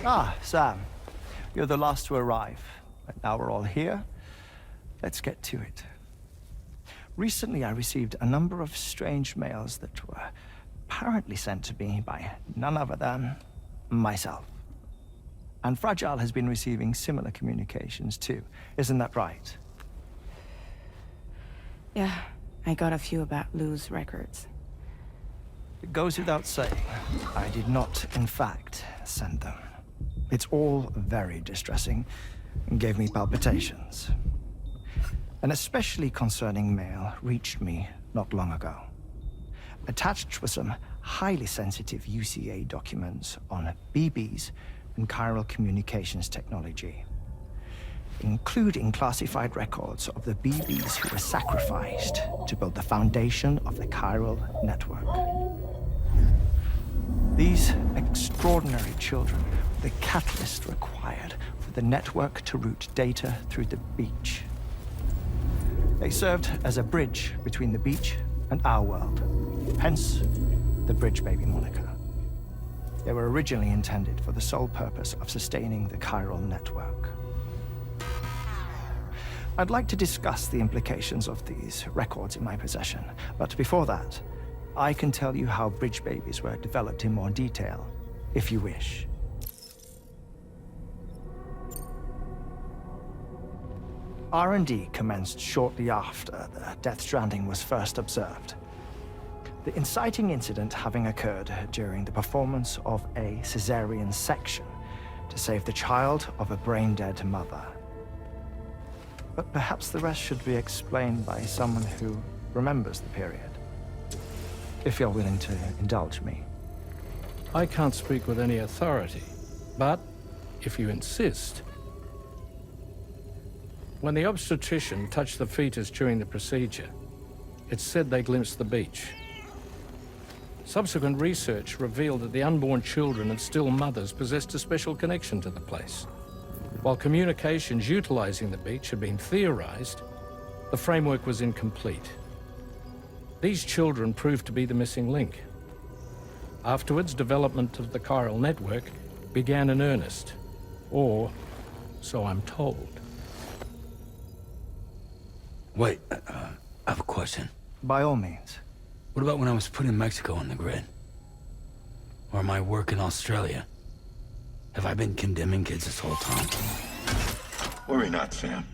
Ah, Sam. You're the last to arrive. But now we're all here. Let's get to it. Recently, I received a number of strange mails that were apparently sent to me by none other than myself. And Fragile has been receiving similar communications too. Isn't that right? Yeah, I got a few about Lou's records. It goes without saying, I did not, in fact, send them. It's all very distressing and gave me palpitations. An especially concerning mail reached me not long ago. Attached were some highly sensitive UCA documents on BBs and chiral communications technology, including classified records of the BBs who were sacrificed to build the foundation of the Chiral Network. These extraordinary children were the catalyst required for the network to route data through the beach. They served as a bridge between the beach and our world, hence the Bridge Baby moniker. They were originally intended for the sole purpose of sustaining the Chiral Network. I'd like to discuss the implications of these records in my possession, but before that, I can tell you how Bridge Babies were developed in more detail, if you wish. R&D commenced shortly after the Death Stranding was first observed. The inciting incident having occurred during the performance of a cesarean section to save the child of a brain-dead mother. But perhaps the rest should be explained by someone who remembers the period. If you're willing to indulge me. I can't speak with any authority, but if you insist. When the obstetrician touched the fetus during the procedure, it's said they glimpsed the beach. Subsequent research revealed that the unborn children of still mothers possessed a special connection to the place. While communications utilizing the beach had been theorized, the framework was incomplete. These children proved to be the missing link. Afterwards, development of the Chiral Network began in earnest, or so I'm told. Wait, I have a question. By all means. What about when I was putting Mexico on the grid? Or my work in Australia? Have I been condemning kids this whole time? Worry not, Sam.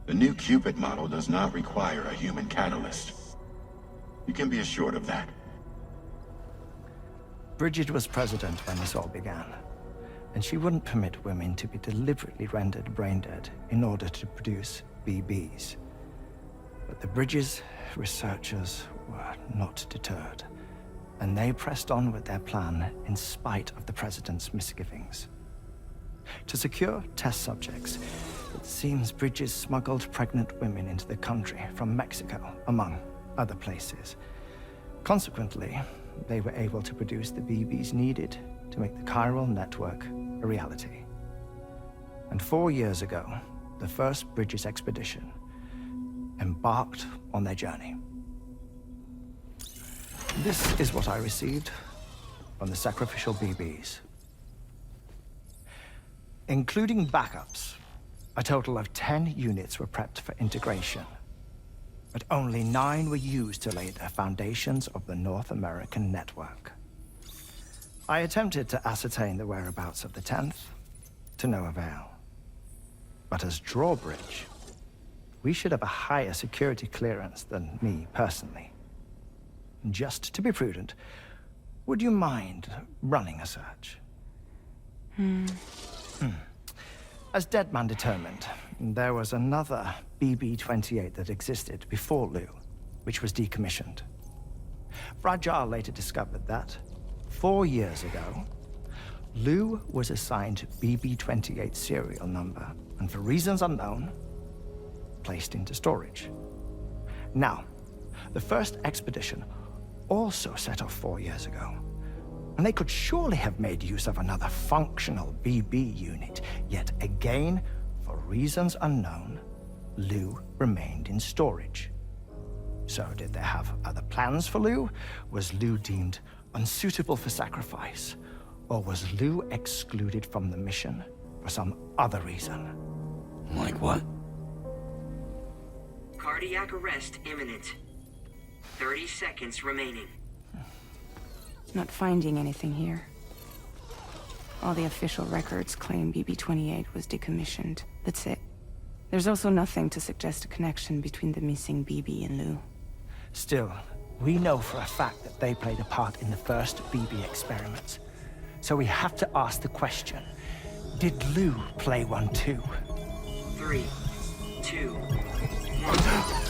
The new Cupid model does not require a human catalyst. You can be assured of that. Bridget was president when this all began, and she wouldn't permit women to be deliberately rendered brain-dead in order to produce BBs. But the Bridges researchers were not deterred, and they pressed on with their plan in spite of the president's misgivings. To secure test subjects, it seems Bridges smuggled pregnant women into the country from Mexico, among other places. Consequently, they were able to produce the BBs needed to make the Chiral Network a reality. And 4 years ago, the first Bridges expedition embarked on their journey. This is what I received from the sacrificial BBs. Including backups, a total of 10 units were prepped for integration, but only 9 were used to lay the foundations of the North American network. I attempted to ascertain the whereabouts of the 10th, to no avail. But as drawbridge, we should have a higher security clearance than me personally. Just to be prudent, would you mind running a search? As Deadman determined, there was another BB-28 that existed before Lou, which was decommissioned. Fragile later discovered that, 4 years ago, Lou was assigned BB-28 serial number, and for reasons unknown, placed into storage. Now, the first expedition also set off 4 years ago, and they could surely have made use of another functional BB unit, yet again, for reasons unknown, Lou remained in storage. So did they have other plans for Lou? Was Lou deemed unsuitable for sacrifice? Or was Lou excluded from the mission for some other reason? Like what? Cardiac arrest imminent. 30 seconds remaining. Not finding anything here. All the official records claim BB-28 was decommissioned. That's it. There's also nothing to suggest a connection between the missing BB and Lou. Still, we know for a fact that they played a part in the first BB experiments. So we have to ask the question, did Lou play one too? 3, 2, 1.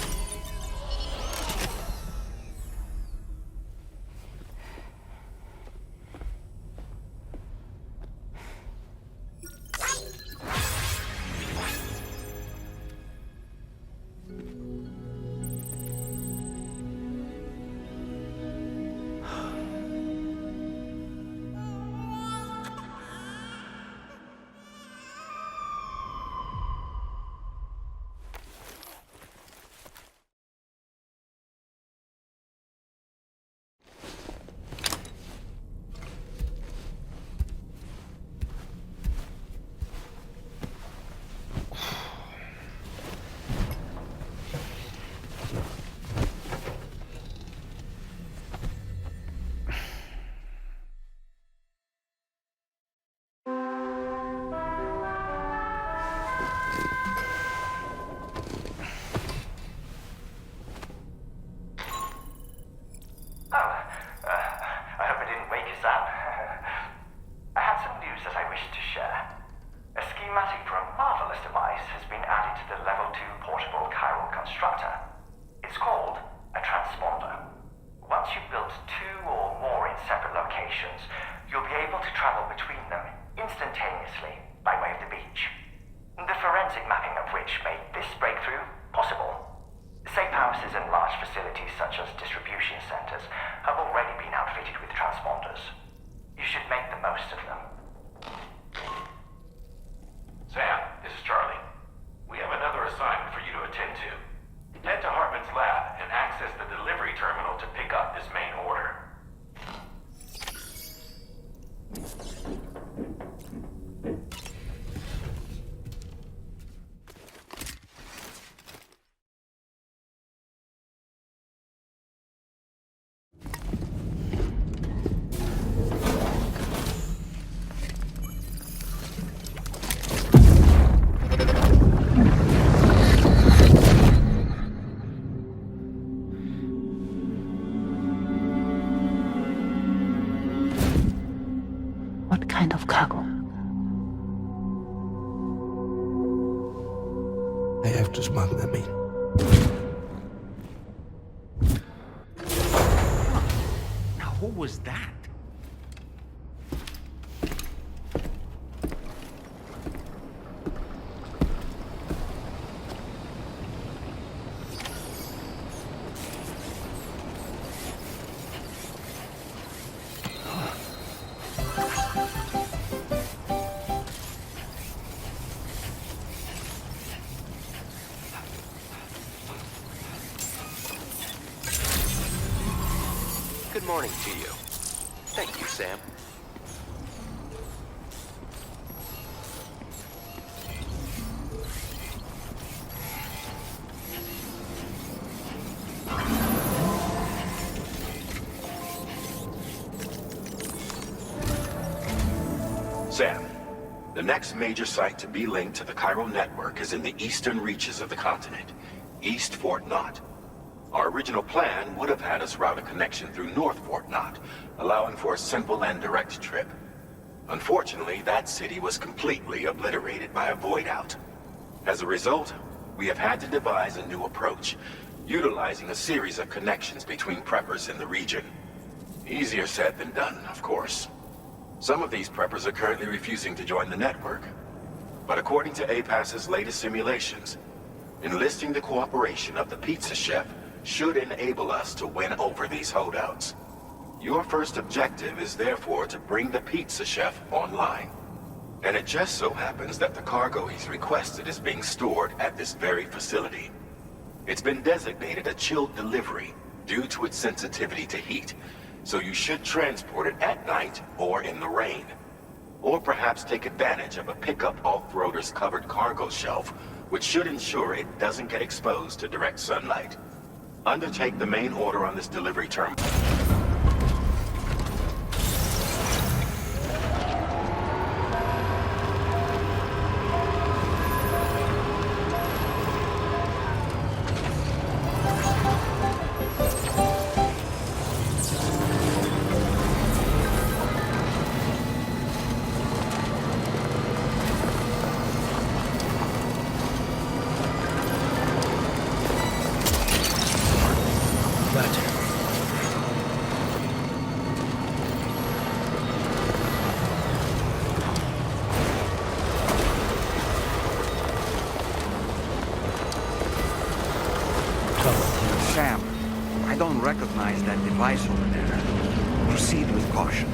Kind of cargo. I have to smuggle them in. Now, what was that? Good morning to you. Thank you, Sam. Sam, the next major site to be linked to the Chiral Network is in the eastern reaches of the continent, East Fort Knot. Our original plan would have had us route a connection through North Fort Knot, allowing for a simple and direct trip. Unfortunately, that city was completely obliterated by a void-out. As a result, we have had to devise a new approach, utilizing a series of connections between preppers in the region. Easier said than done, of course. Some of these preppers are currently refusing to join the network. But according to APAS's latest simulations, enlisting the cooperation of the pizza chef should enable us to win over these holdouts. Your first objective is therefore to bring the pizza chef online. And it just so happens that the cargo he's requested is being stored at this very facility. It's been designated a chilled delivery due to its sensitivity to heat, so you should transport it at night or in the rain. Or perhaps take advantage of a pickup off-roader's covered cargo shelf, which should ensure it doesn't get exposed to direct sunlight. Undertake the main order on this delivery terminal. Sam, I don't recognize that device over there. Proceed with caution.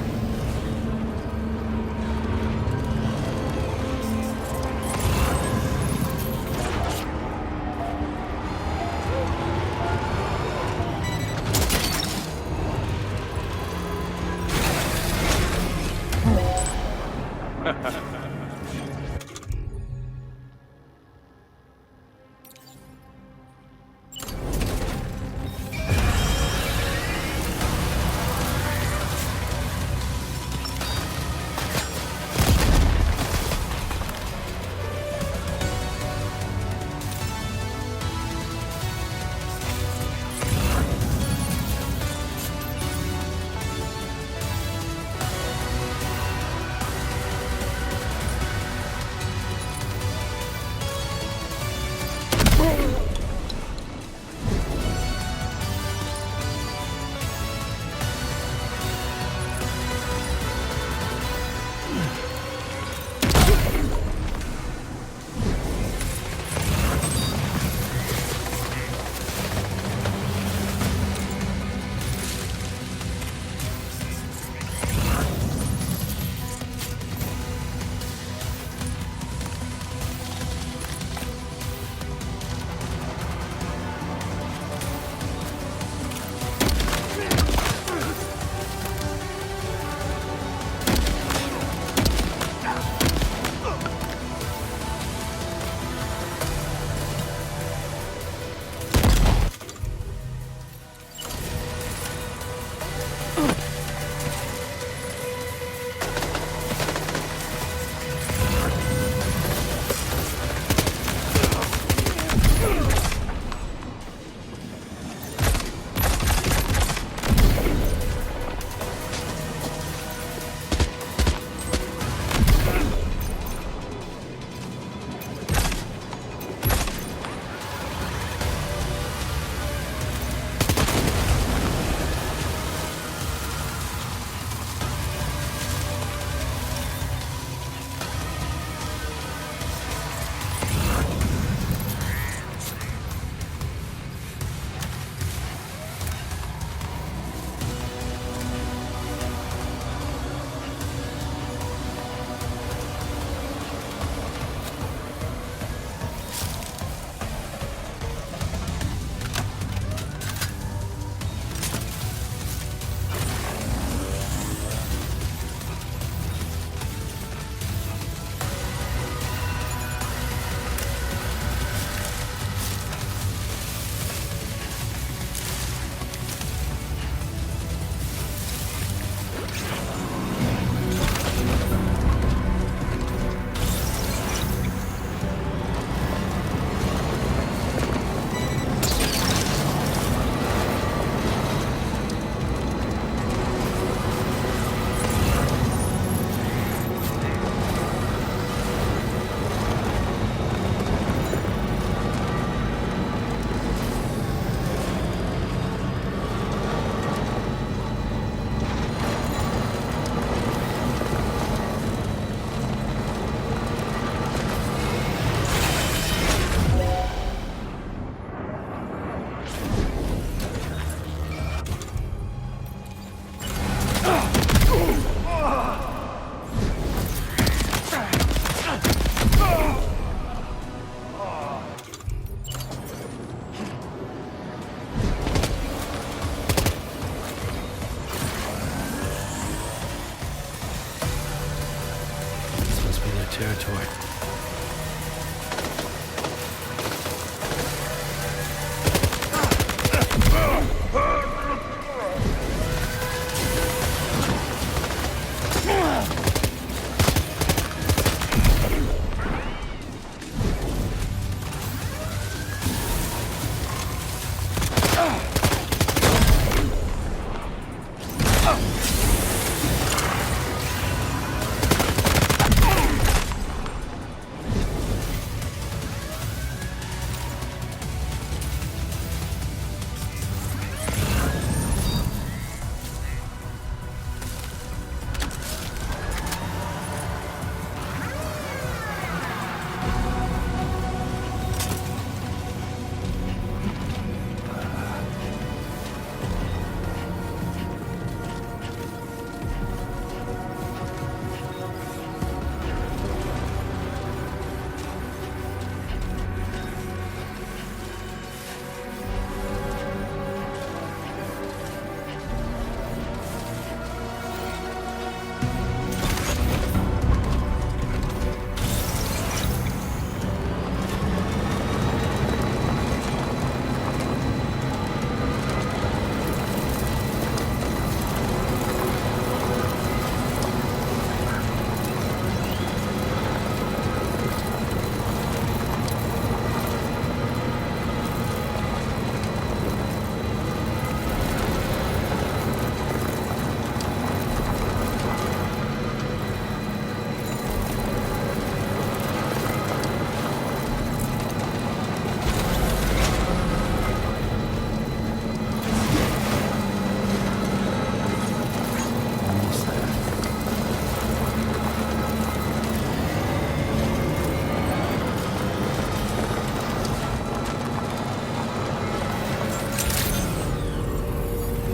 territory.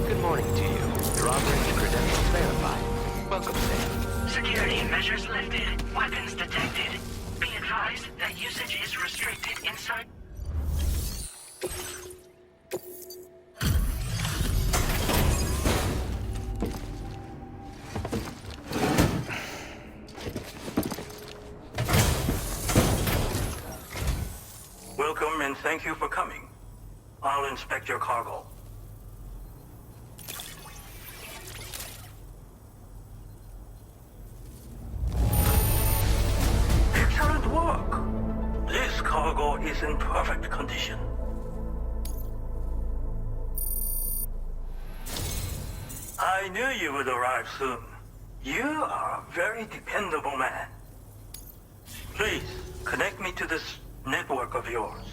Good morning to you. Your operating credentials verified. Welcome, Sam. Security measures lifted. Weapons detected. Be advised that usage is restricted inside. Welcome and thank you for coming. I'll inspect your cargo. Excellent work. This cargo is in perfect condition. I knew you would arrive soon. You are a very dependable man. Please, connect me to this network of yours.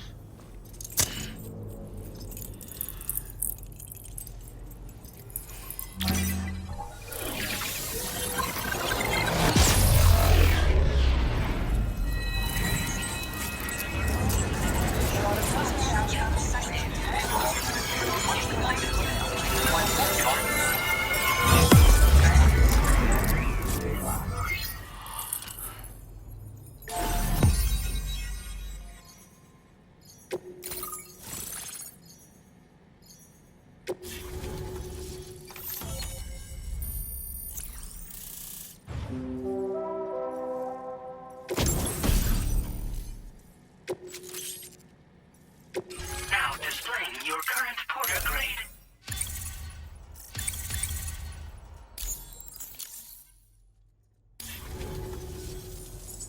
Now displaying your current porter grade.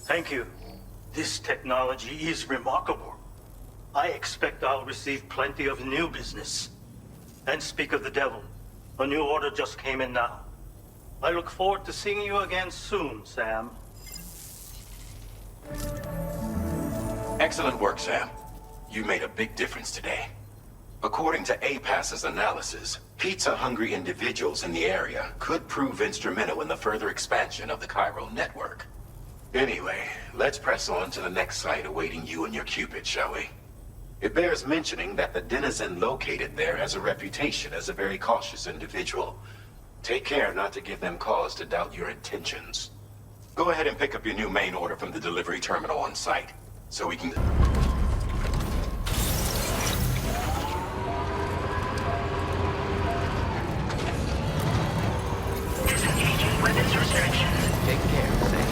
Thank you. This technology is remarkable. I expect I'll receive plenty of new business. And speak of the devil, a new order just came in now. I look forward to seeing you again soon, Sam. Excellent work, Sam. You made a big difference today. According to APAS's analysis, pizza-hungry individuals in the area could prove instrumental in the further expansion of the Chiral Network. Anyway, let's press on to the next site awaiting you and your Cupid, shall we? It bears mentioning that the denizen located there has a reputation as a very cautious individual. Take care not to give them cause to doubt your intentions. Go ahead and pick up your new main order from the delivery terminal on site, so we can... Disengaging weapons restrictions. Take care, Sam.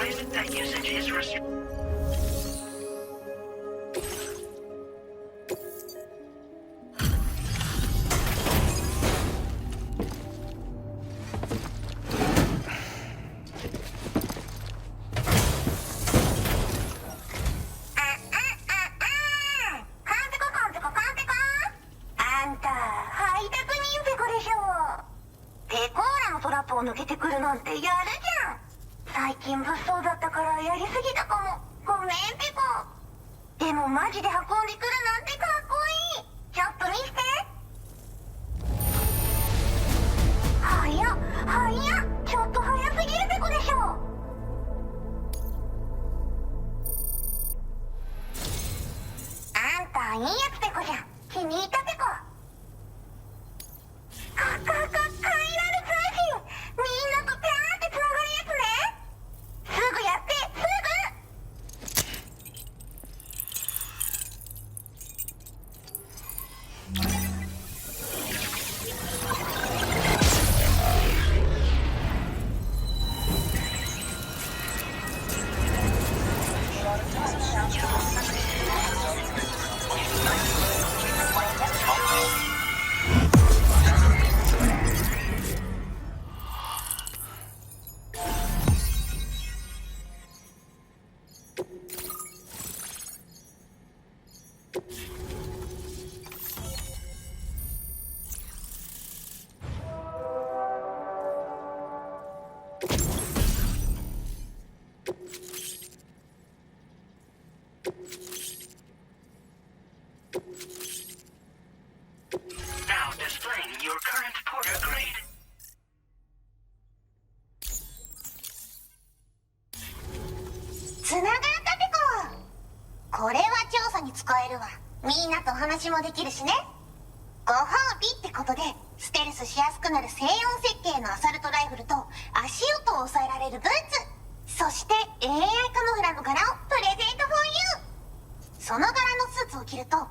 advised that usage is restricted. Now displaying your current porter grade. つながったペコ。これは調査に使えるわ。みんなと話もできるしね。ご褒美ってことでステルスしやすくなる静音設計のアサルトライフルと足音を抑えられるブーツ、そして AI カモフラの柄をプレゼントフォーユー。その柄のスーツを着るとな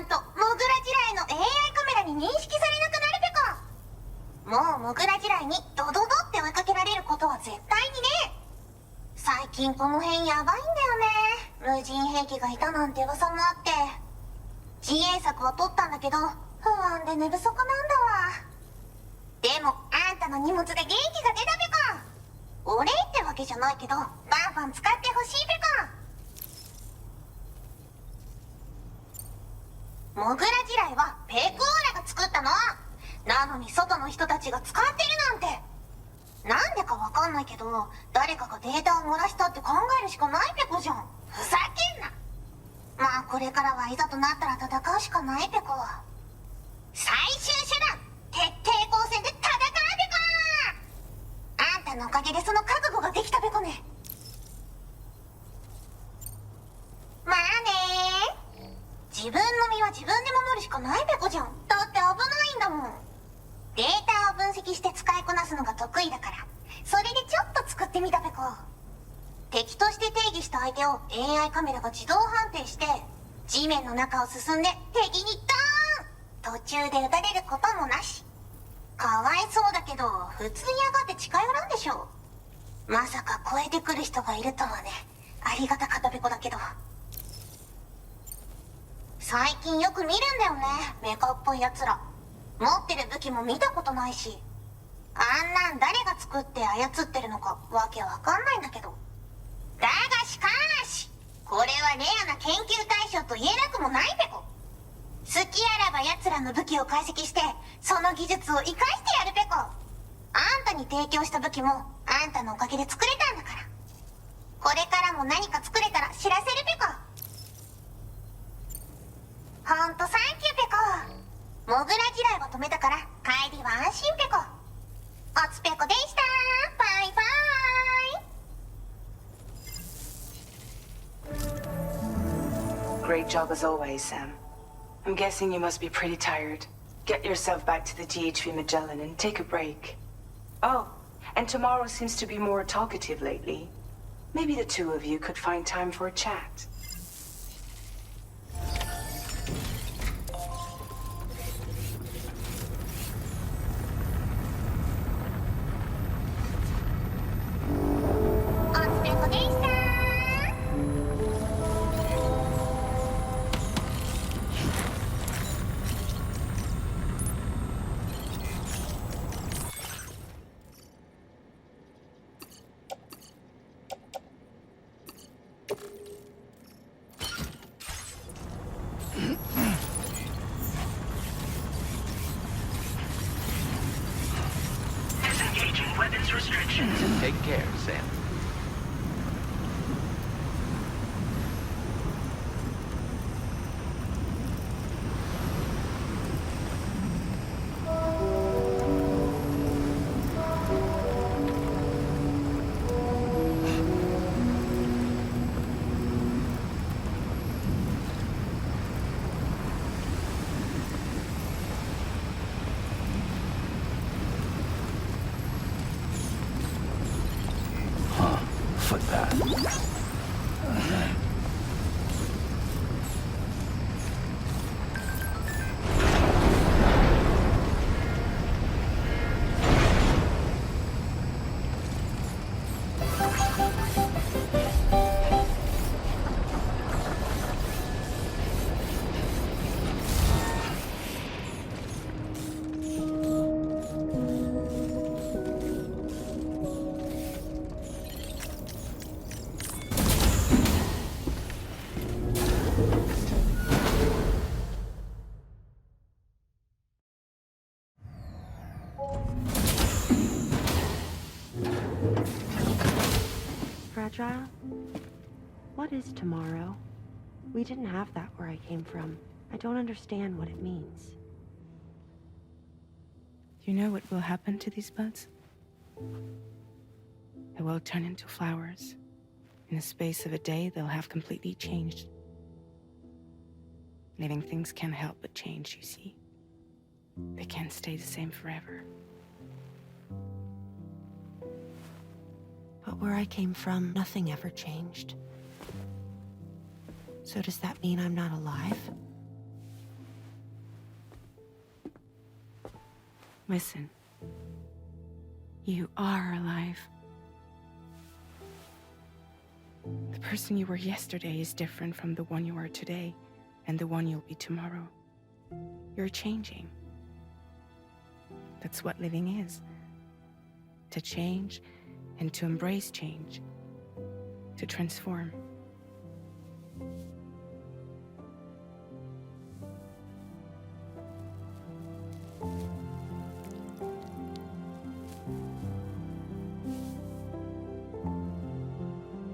んとモグラ地雷の AI カメラに認識されなくなるペコ。もうモグラ地雷にドドドって追いかけられることは絶対にね。最近この辺やばいんだよね。無人兵器がいたなんて噂もあって自衛策は取ったんだけど不安で寝不足なんだわ。でもあんたの荷物で元気が出たペコ。お礼ってわけじゃないけどバンバン使ってほしいペコ。モグラ地雷はペコーラが作ったの。なのに外の人たちが使ってるなんて。なんでかわかんないけど誰かがデータを漏らしたって考えるしかないペコじゃん。ふざけんな。まあこれからはいざとなったら戦うしかないペコ。最終手段徹底抗戦で戦うペコ。あんたのおかげでその覚悟ができたペコね。まあね。自分の身は自分で守るしかないペコじゃん。だって危ないんだもん。データを分析して使いこなすのが得意だからそれでちょっと作ってみたペコ。敵として定義した相手を AI カメラが自動判定して地面の中を進んで敵にドーン。途中で撃たれることもなし。かわいそうだけど普通に上がって近寄らんでしょ。まさか超えてくる人がいるとはね。ありがたかったペコだけど最近よく見るんだよねメカっぽいやつら。持ってる武器も見たことないしあんなん誰が作って操ってるのかわけわかんないんだけど。だがしかしこれはレアな研究対象と言えなくもないペコ。好きあらば奴らの武器を解析してその技術を生かしてやるペコ。あんたに提供した武器もあんたのおかげで作れたんだからこれからも何か作れたら知らせるペコ。ほんとサンキューペコ。モグラ地雷は止めたから帰りは安心ペコ。おつペコでした。バイバイ。 Great job as always, Sam. I'm guessing you must be pretty tired. Get yourself back to the GHV Magellan and take a break. Oh, and tomorrow seems to be more talkative lately. Maybe the two of you could find time for a chat. Oつペコでした。missions and take care, Sam. Footpath. Fragile? What is tomorrow? We didn't have that where I came from. I don't understand what it means. You know what will happen to these buds? They will turn into flowers. In the space of a day, they'll have completely changed. Living things can't help but change, you see. They can't stay the same forever. But where I came from, nothing ever changed. So does that mean I'm not alive? Listen. You are alive. The person you were yesterday is different from the one you are today, and the one you'll be tomorrow. You're changing. That's what living is. To change, and to embrace change. To transform.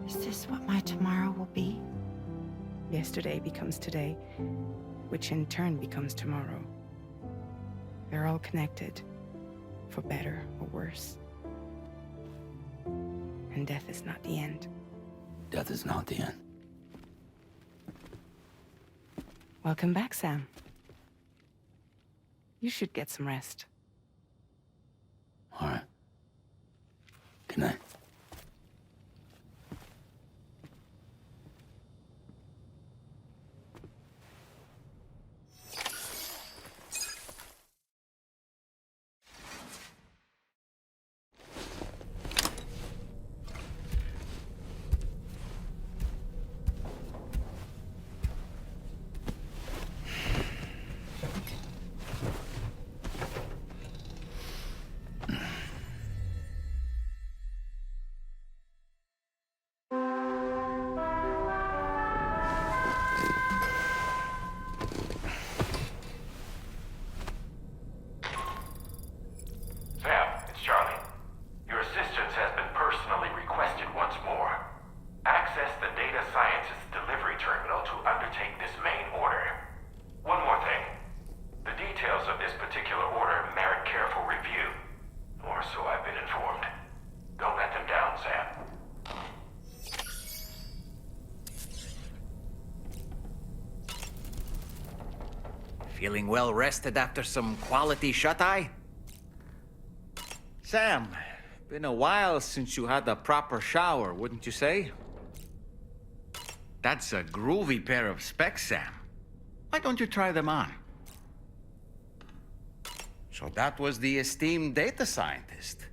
Is this what my tomorrow will be? Yesterday becomes today, which in turn becomes tomorrow. They're all connected, for better or worse. And death is not the end. Death is not the end. Welcome back, Sam. You should get some rest. All right. Good night. Feeling well rested after some quality shut-eye? Sam, been a while since you had a proper shower, wouldn't you say? That's a groovy pair of specs, Sam. Why don't you try them on? So that was the esteemed data scientist.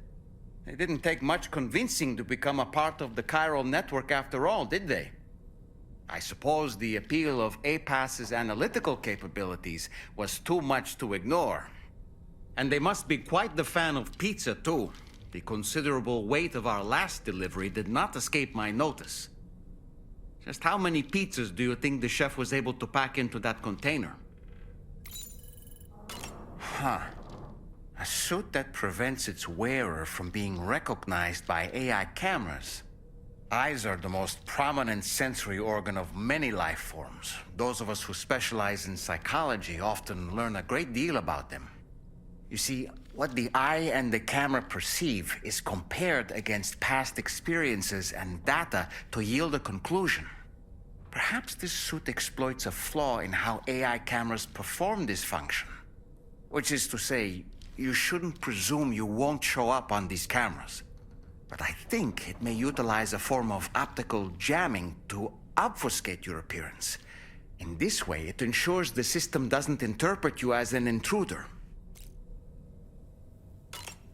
They didn't take much convincing to become a part of the Chiral Network after all, did they? I suppose the appeal of APAS's analytical capabilities was too much to ignore. And they must be quite the fan of pizza, too. The considerable weight of our last delivery did not escape my notice. Just how many pizzas do you think the chef was able to pack into that container? Huh. A suit that prevents its wearer from being recognized by AI cameras. Eyes are the most prominent sensory organ of many life forms. Those of us who specialize in psychology often learn a great deal about them. You see, what the eye and the camera perceive is compared against past experiences and data to yield a conclusion. Perhaps this suit exploits a flaw in how AI cameras perform this function. Which is to say, you shouldn't presume you won't show up on these cameras. But I think it may utilize a form of optical jamming to obfuscate your appearance. In this way, it ensures the system doesn't interpret you as an intruder.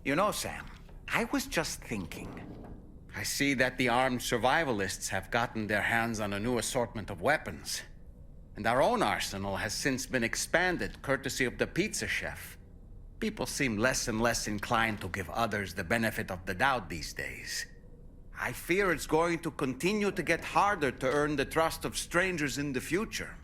You know, Sam, I was just thinking. I see that the armed survivalists have gotten their hands on a new assortment of weapons. And our own arsenal has since been expanded, courtesy of the pizza chef. People seem less and less inclined to give others the benefit of the doubt these days. I fear it's going to continue to get harder to earn the trust of strangers in the future.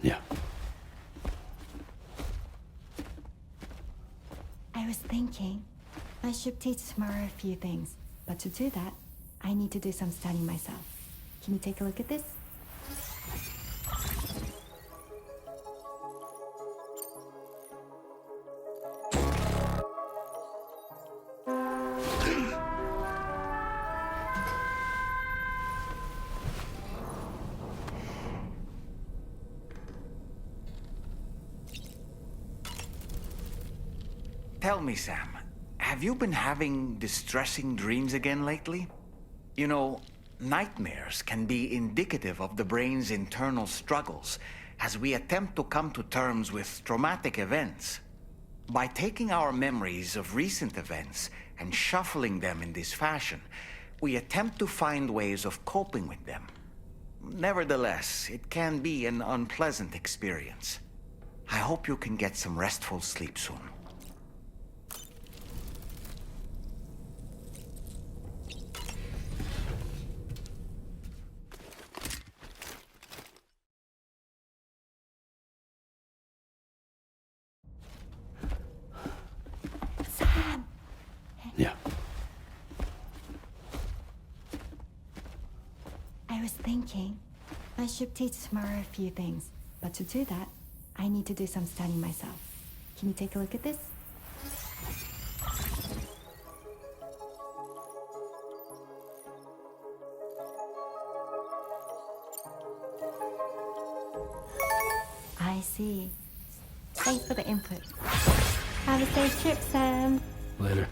Yeah. I was thinking I should teach tomorrow a few things, but to do that, I need to do some studying myself. Can you take a look at this? Tell me, Sam, have you been having distressing dreams again lately? You know, nightmares can be indicative of the brain's internal struggles as we attempt to come to terms with traumatic events. By taking our memories of recent events and shuffling them in this fashion, we attempt to find ways of coping with them. Nevertheless, it can be an unpleasant experience. I hope you can get some restful sleep soon. Yeah. I was thinking I should teach tomorrow a few things, but to do that, I need to do some studying myself. Can you take a look at this? I see. Thanks for the input. Have a safe trip, Sam. Later.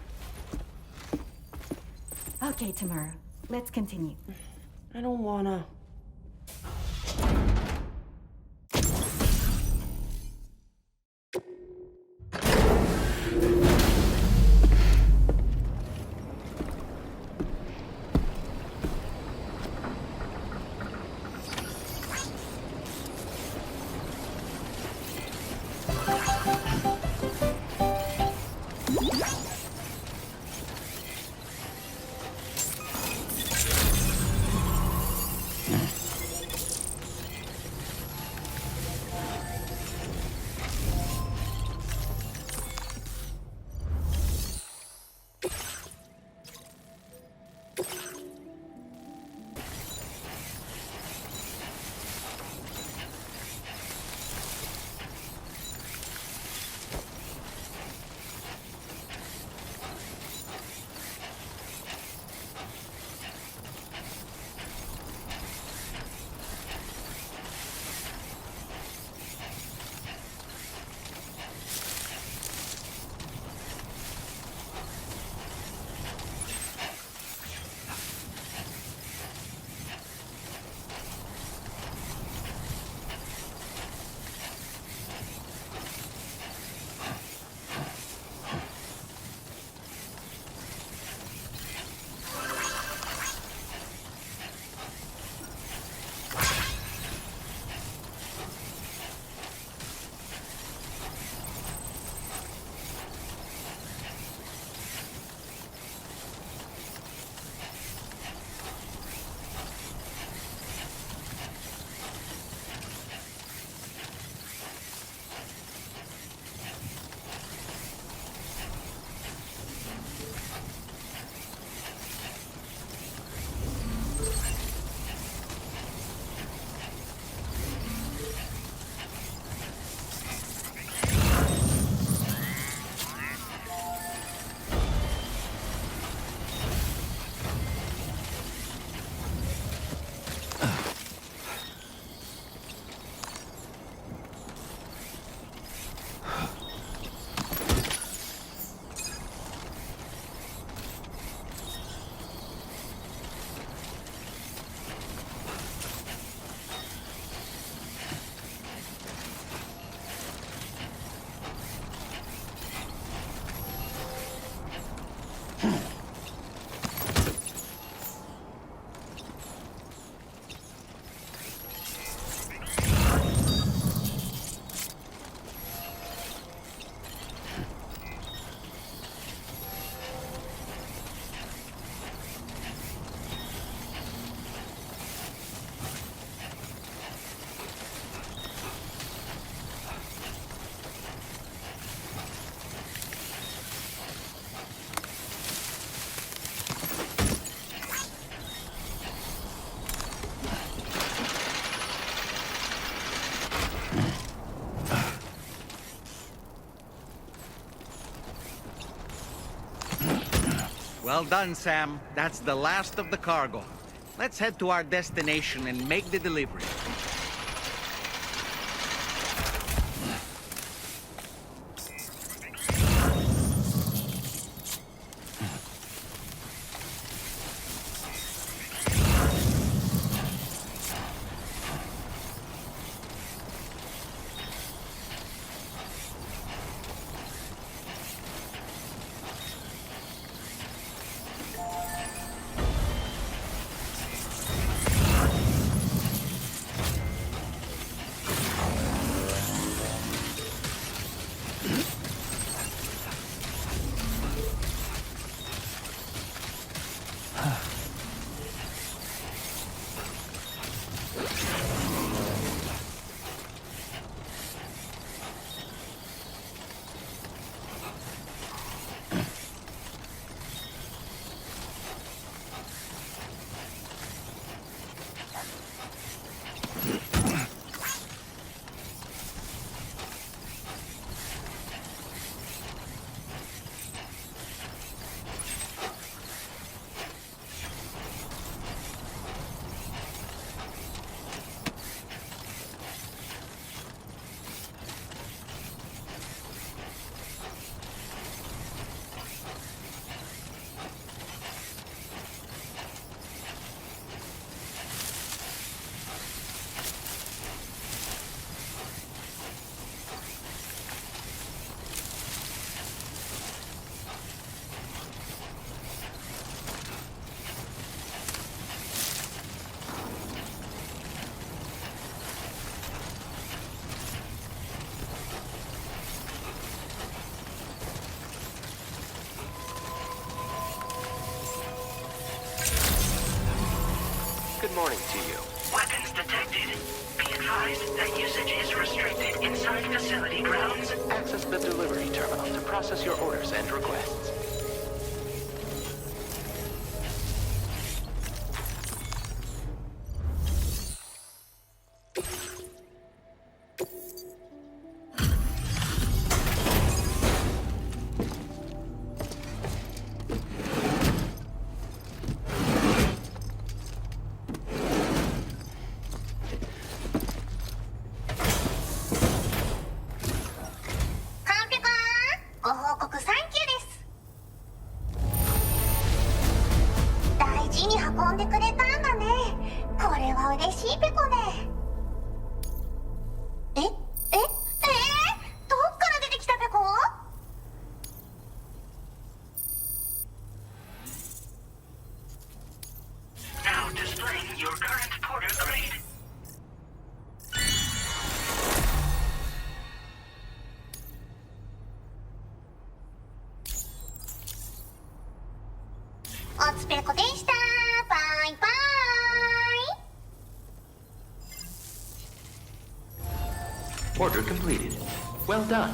Okay, tomorrow. Let's continue. I don't wanna. Well done, Sam. That's the last of the cargo. Let's head to our destination and make the delivery. Good morning to you. Weapons detected. Be advised that usage is restricted inside facility grounds. Access the delivery terminal to process your orders and requests. Order completed. Well done.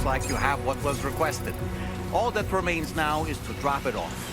like you have what was requested. All that remains now is to drop it off.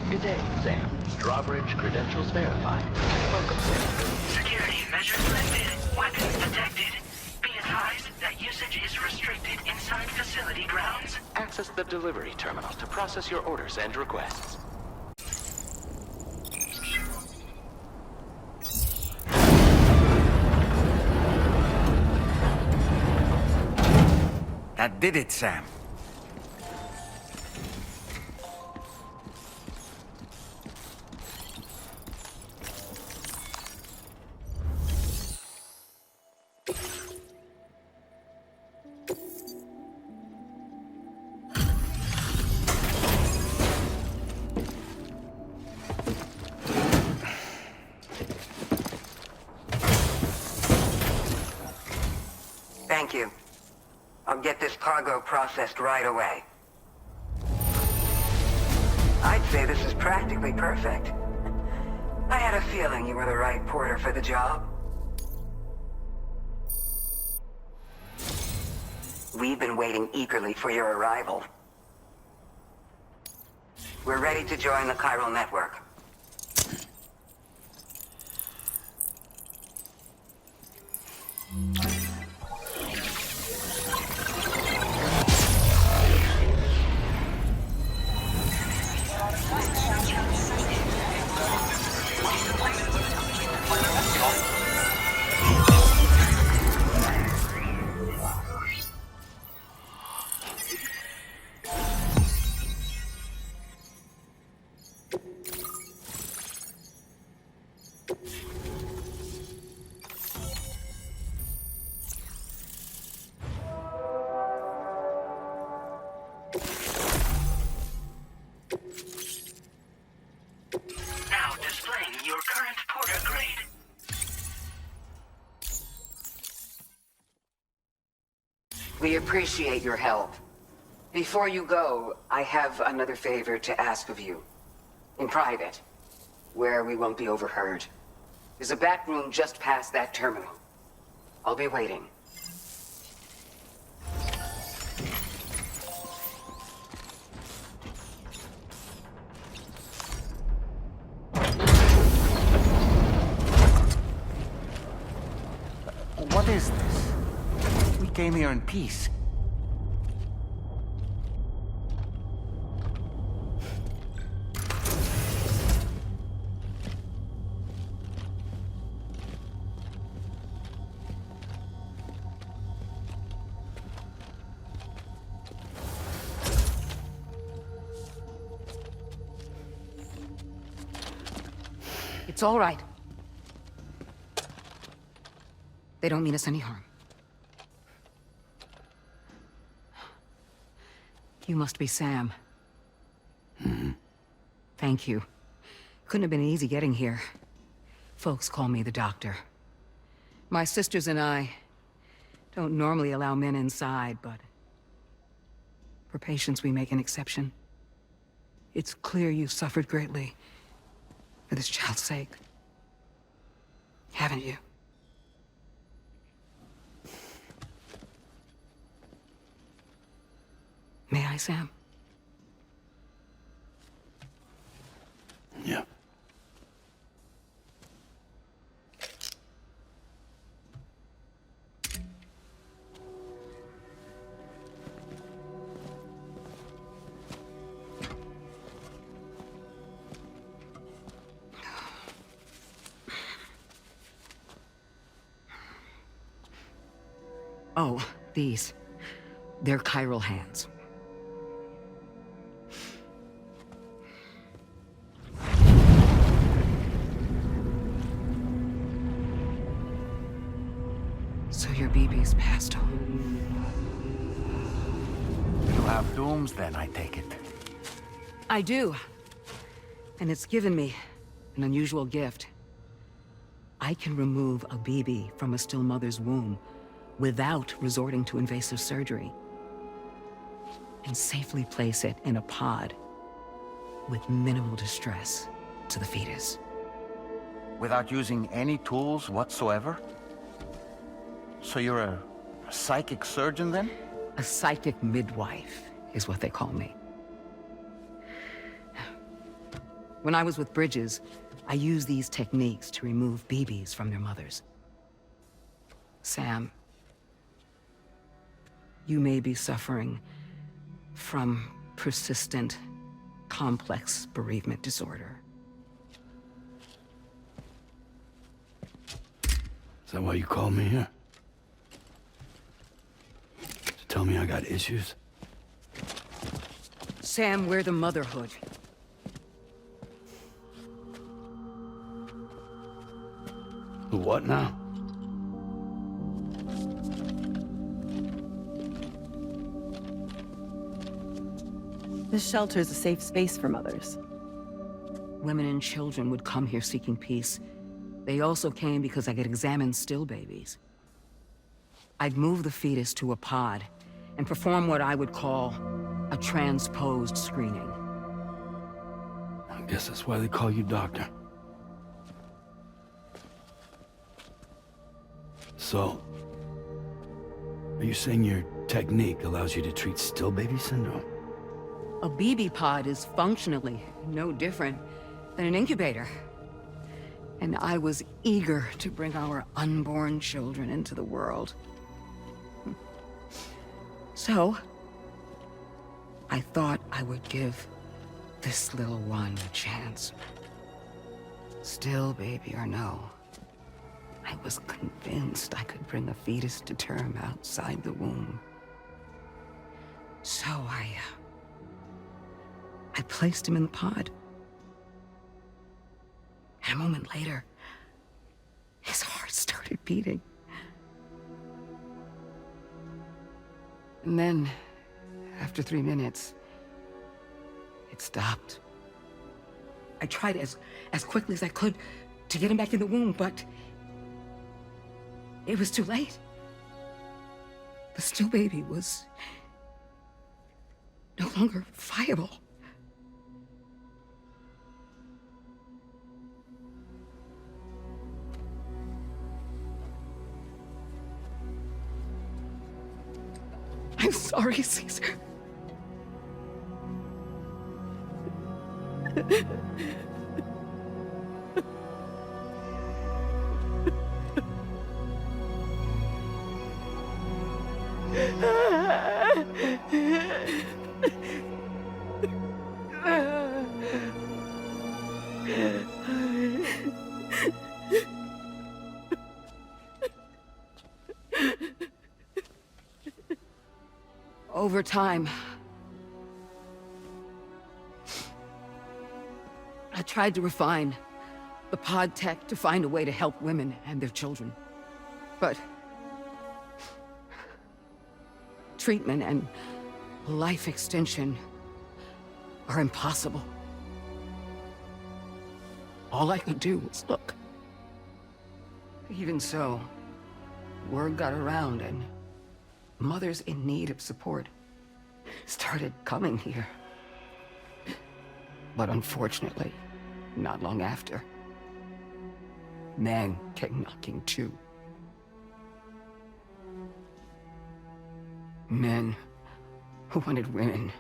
Good day, Sam. Drawbridge credentials verified. Welcome, Sam. Security measures lifted. Weapons detected. Be advised that usage is restricted inside facility grounds. Access the delivery terminal to process your orders and requests. That did it, Sam. Thank you. I'll get this cargo processed right away. I'd say this is practically perfect. I had a feeling you were the right porter for the job. We've been waiting eagerly for your arrival. We're ready to join the Chiral Network. Now displaying your current porter grade. We appreciate your help. Before you go, I have another favor to ask of you. In private, where we won't be overheard. There's a back room just past that terminal. I'll be waiting. is this? We came here in peace. It's all right. They don't mean us any harm. You must be Sam. Thank you. Couldn't have been easy getting here. Folks call me the doctor. My sisters and I don't normally allow men inside, but for patients we make an exception. It's clear you've suffered greatly for this child's sake. Haven't you? May I, Sam? Yeah. Oh, these. They're chiral hands. So your BB's passed on. You have dooms then, I take it. I do. And it's given me an unusual gift. I can remove a BB from a still mother's womb without resorting to invasive surgery, and safely place it in a pod with minimal distress to the fetus. Without using any tools whatsoever? So you're a psychic surgeon then? A psychic midwife is what they call me. When I was with Bridges, I used these techniques to remove BBs from their mothers. Sam, you may be suffering from persistent, complex bereavement disorder. Is that why you called me here? To tell me I got issues? Sam, we're the motherhood. The what now? This shelter's a safe space for mothers. Women and children would come here seeking peace. They also came because I could examine still babies. I'd move the fetus to a pod and perform what I would call a transposed screening. I guess that's why they call you doctor. So, are you saying your technique allows you to treat still baby syndrome? A BB pod is functionally no different than an incubator. And I was eager to bring our unborn children into the world. So, I thought I would give this little one a chance. Still baby or no, I was convinced I could bring a fetus to term outside the womb. So I placed him in the pod. And a moment later, his heart started beating. And then, after 3 minutes, it stopped. I tried as quickly as I could to get him back in the womb, but it was too late. The still baby was no longer viable. I'm sorry, Caesar. Over time, I tried to refine the pod tech to find a way to help women and their children. But treatment and life extension are impossible. All I could do was look. Even so, word got around and mothers in need of support started coming here. But unfortunately, not long after, men came knocking too. Men who wanted women.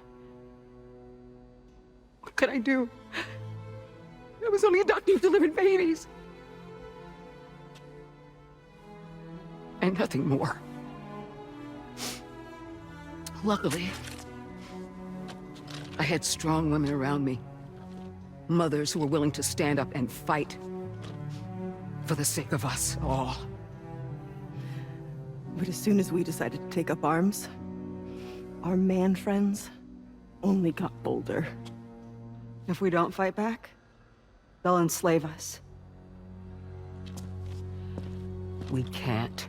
What could I do? I was only a doctor who delivered babies. And nothing more. Luckily, I had strong women around me. Mothers who were willing to stand up and fight for the sake of us all. But as soon as we decided to take up arms, our man friends only got bolder. If we don't fight back, they'll enslave us. We can't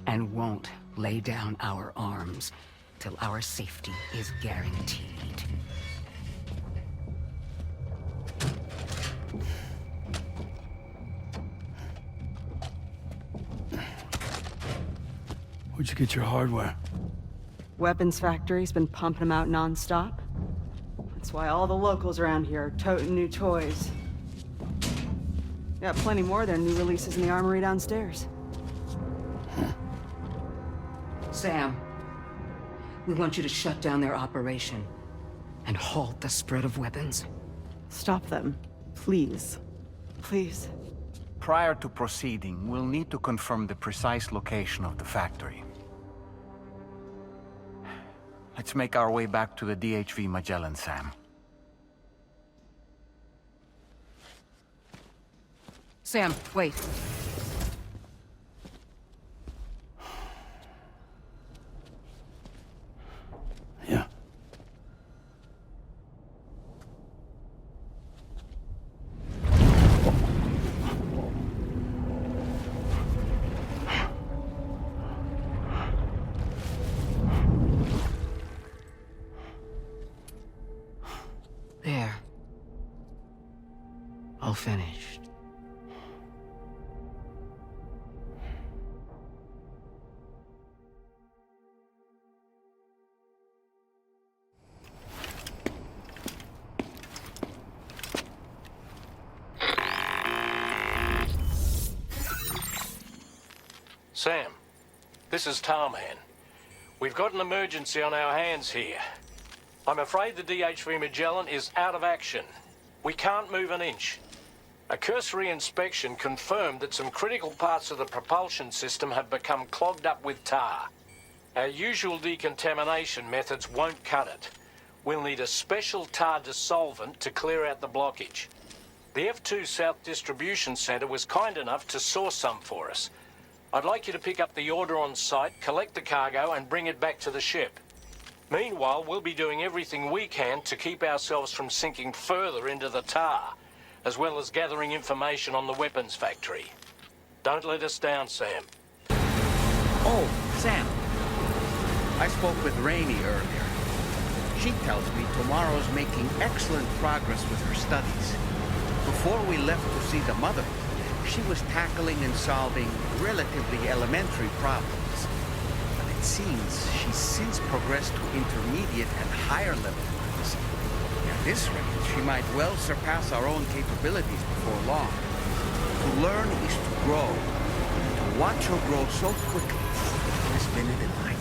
and won't lay down our arms till our safety is guaranteed. Where'd you get your hardware? Weapons factory's been pumping them out non-stop. That's why all the locals around here are toting new toys. Got plenty more of their new releases in the armory downstairs. Sam, we want you to shut down their operation and halt the spread of weapons. Stop them, please. Please. Prior to proceeding, we'll need to confirm the precise location of the factory. Let's make our way back to the DHV Magellan, Sam. Sam, wait. Yeah. There. All finished. Sam, this is Tarman. We've got an emergency on our hands here. I'm afraid the DHV Magellan is out of action. We can't move an inch. A cursory inspection confirmed that some critical parts of the propulsion system have become clogged up with tar. Our usual decontamination methods won't cut it. We'll need a special tar dissolvent to clear out the blockage. The F2 South Distribution Center was kind enough to source some for us. I'd like you to pick up the order on site, collect the cargo, and bring it back to the ship. Meanwhile, we'll be doing everything we can to keep ourselves from sinking further into the tar, as well as gathering information on the weapons factory. Don't let us down, Sam. Oh, Sam. I spoke with Rainey earlier. She tells me Tomorrow's making excellent progress with her studies. Before we left to see the mother, she was tackling and solving relatively elementary problems. But it seems she's since progressed to intermediate and higher level ones. At this rate, she might well surpass our own capabilities before long. To learn is to grow. To watch her grow so quickly has been a delight.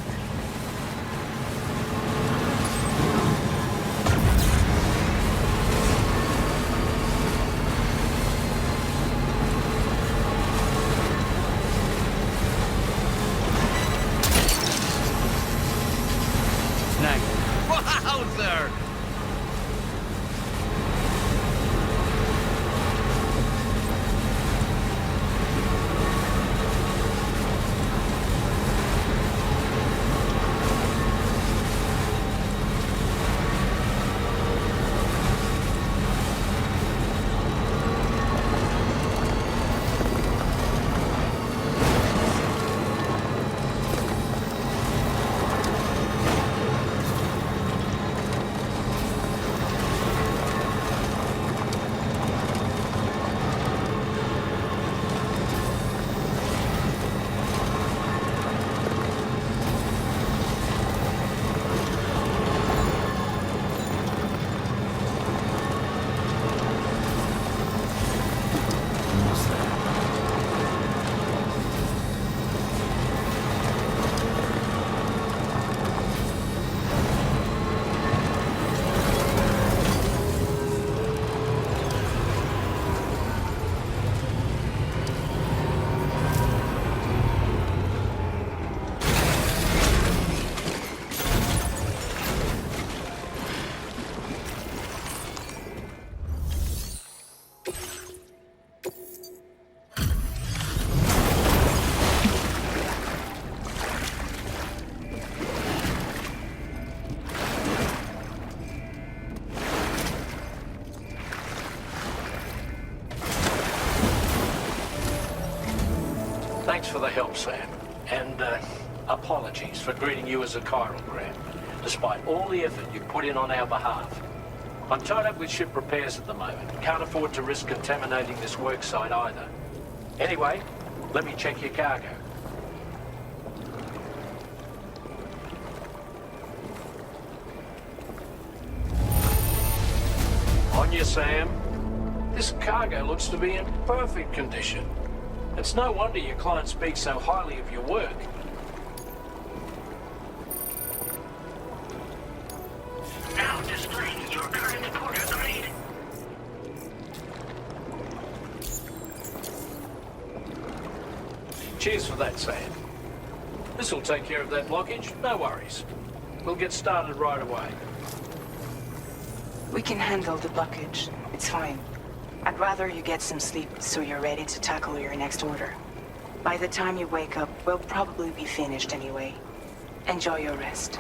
Thanks for the help, Sam. And, apologies for greeting you as a chiral grab, despite all the effort you put in on our behalf. I'm tied up with ship repairs at the moment. Can't afford to risk contaminating this work site either. Anyway, let me check your cargo. On you, Sam. This cargo looks to be in perfect condition. It's no wonder your client speaks so highly of your work. Now displaying your current porter grade. Cheers for that, Sam. This'll take care of that blockage, no worries. We'll get started right away. We can handle the blockage. It's fine. I'd rather you get some sleep so you're ready to tackle your next order. By the time you wake up, we'll probably be finished anyway. Enjoy your rest.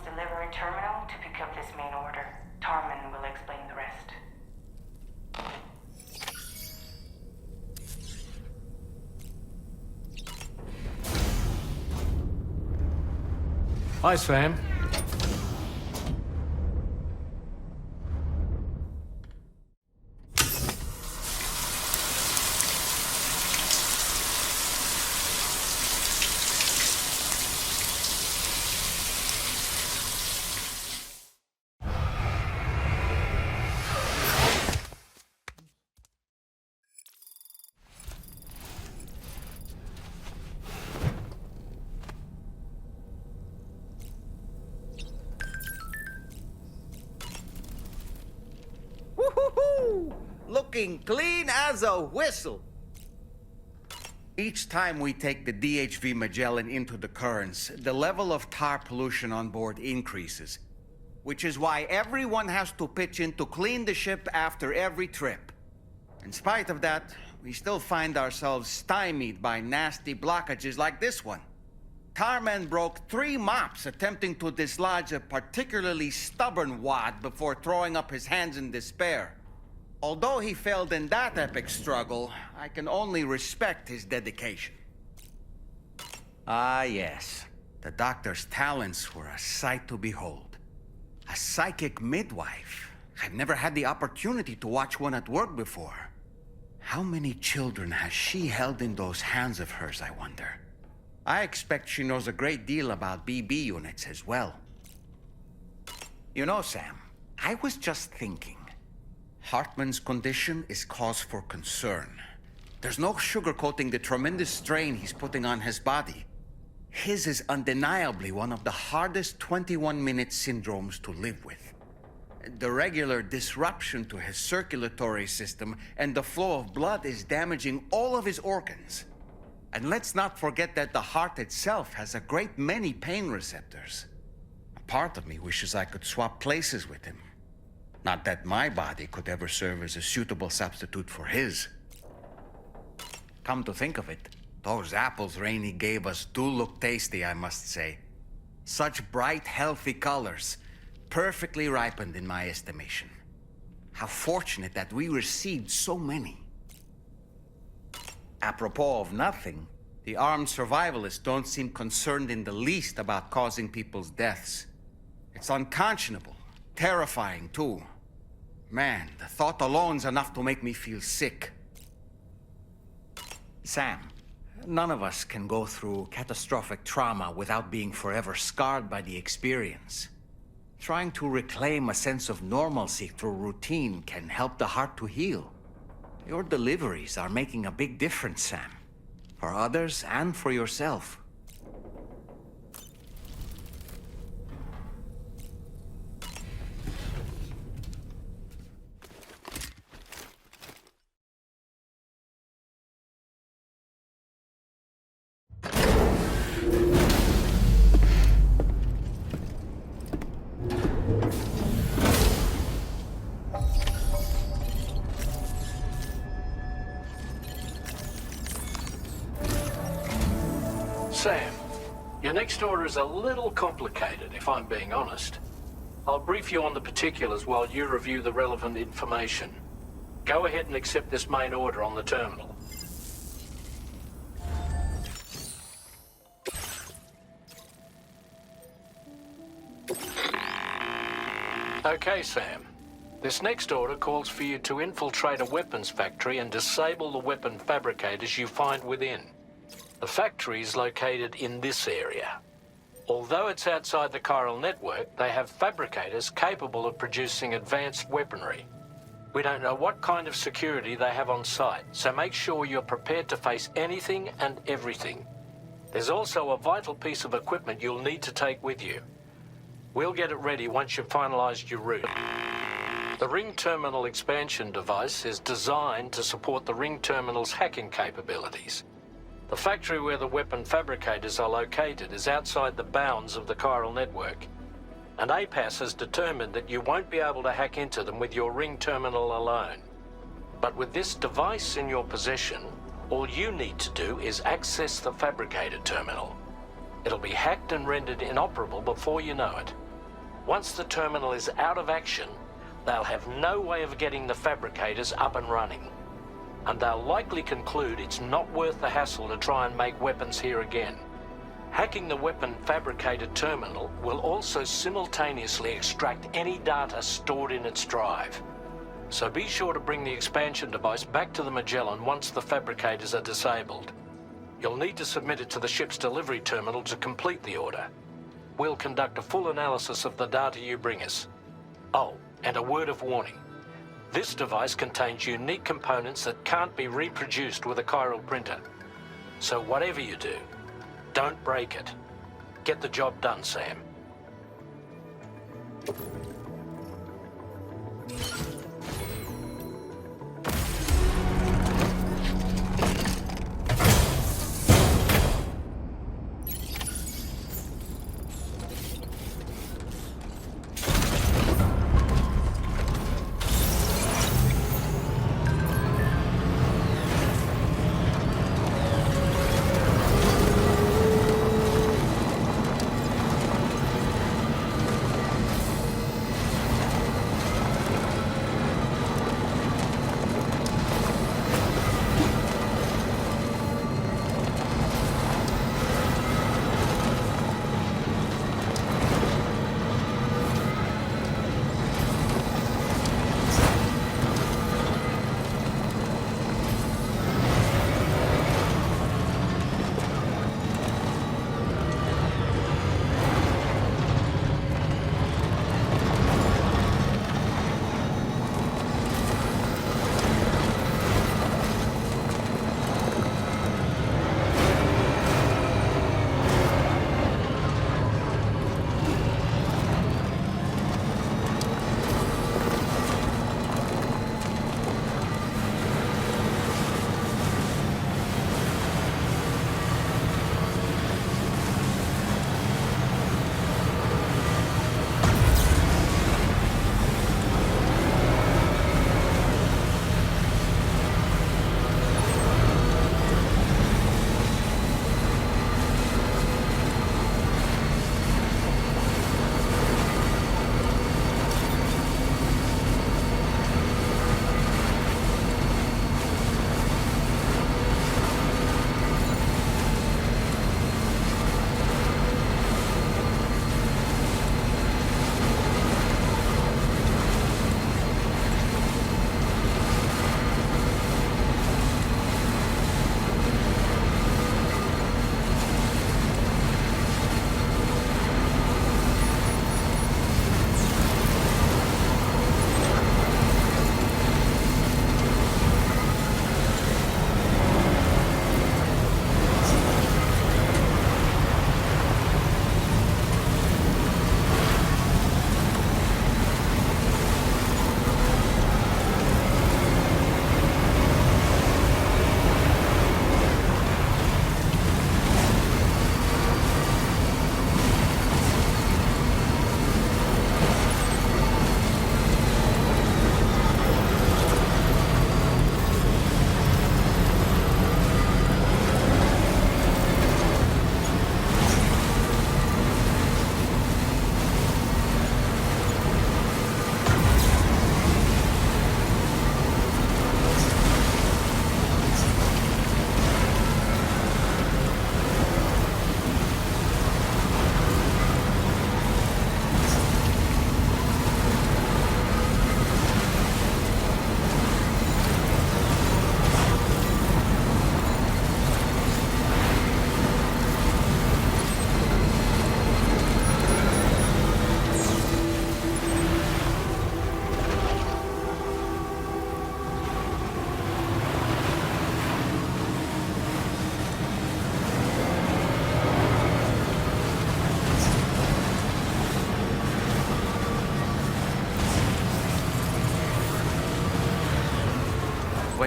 Delivery terminal to pick up this main order. Tarman will explain the rest. Hi, Sam. Looking clean as a whistle. Each time we take the DHV Magellan into the currents, the level of tar pollution on board increases, which is why everyone has to pitch in to clean the ship after every trip. In spite of that, we still find ourselves stymied by nasty blockages like this one. Tarman broke 3 mops attempting to dislodge a particularly stubborn wad before throwing up his hands in despair. Although he failed in that epic struggle, I can only respect his dedication. Ah, yes. The doctor's talents were a sight to behold. A psychic midwife. I've never had the opportunity to watch one at work before. How many children has she held in those hands of hers, I wonder? I expect she knows a great deal about BB units as well. You know, Sam, I was just thinking. Hartman's condition is cause for concern. There's no sugarcoating the tremendous strain he's putting on his body. His is undeniably one of the hardest 21-minute syndromes to live with. The regular disruption to his circulatory system and the flow of blood is damaging all of his organs. And let's not forget that the heart itself has a great many pain receptors. A part of me wishes I could swap places with him. Not that my body could ever serve as a suitable substitute for his. Come to think of it, those apples Rainey gave us do look tasty, I must say. Such bright, healthy colors, perfectly ripened in my estimation. How fortunate that we received so many. Apropos of nothing, the armed survivalists don't seem concerned in the least about causing people's deaths. It's unconscionable, terrifying too. Man, the thought alone's enough to make me feel sick. Sam, none of us can go through catastrophic trauma without being forever scarred by the experience. Trying to reclaim a sense of normalcy through routine can help the heart to heal. Your deliveries are making a big difference, Sam. For others and for yourself. Sam, your next order is a little complicated, if I'm being honest. I'll brief you on the particulars while you review the relevant information. Go ahead and accept this main order on the terminal. Okay, Sam. This next order calls for you to infiltrate a weapons factory and disable the weapon fabricators you find within. The factory is located in this area. Although it's outside the Chiral Network, they have fabricators capable of producing advanced weaponry. We don't know what kind of security they have on site, so make sure you're prepared to face anything and everything. There's also a vital piece of equipment you'll need to take with you. We'll get it ready once you've finalized your route. The ring terminal expansion device is designed to support the ring terminal's hacking capabilities. The factory where the weapon fabricators are located is outside the bounds of the Chiral Network, and APAS has determined that you won't be able to hack into them with your ring terminal alone. But with this device in your possession, all you need to do is access the fabricator terminal. It'll be hacked and rendered inoperable before you know it. Once the terminal is out of action, they'll have no way of getting the fabricators up and running. And they'll likely conclude it's not worth the hassle to try and make weapons here again. Hacking the weapon fabricator terminal will also simultaneously extract any data stored in its drive. So be sure to bring the expansion device back to the Magellan once the fabricators are disabled. You'll need to submit it to the ship's delivery terminal to complete the order. We'll conduct a full analysis of the data you bring us. Oh, and a word of warning. This device contains unique components that can't be reproduced with a chiral printer. So whatever you do, don't break it. Get the job done, Sam.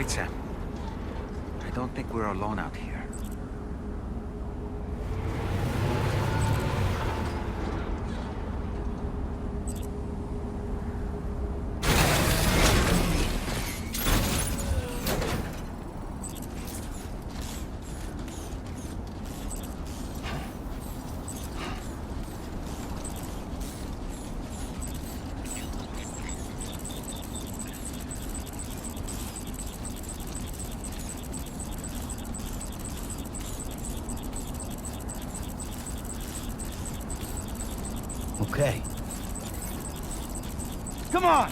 Wait, Sam. I don't think we're alone out here. Okay. Come on!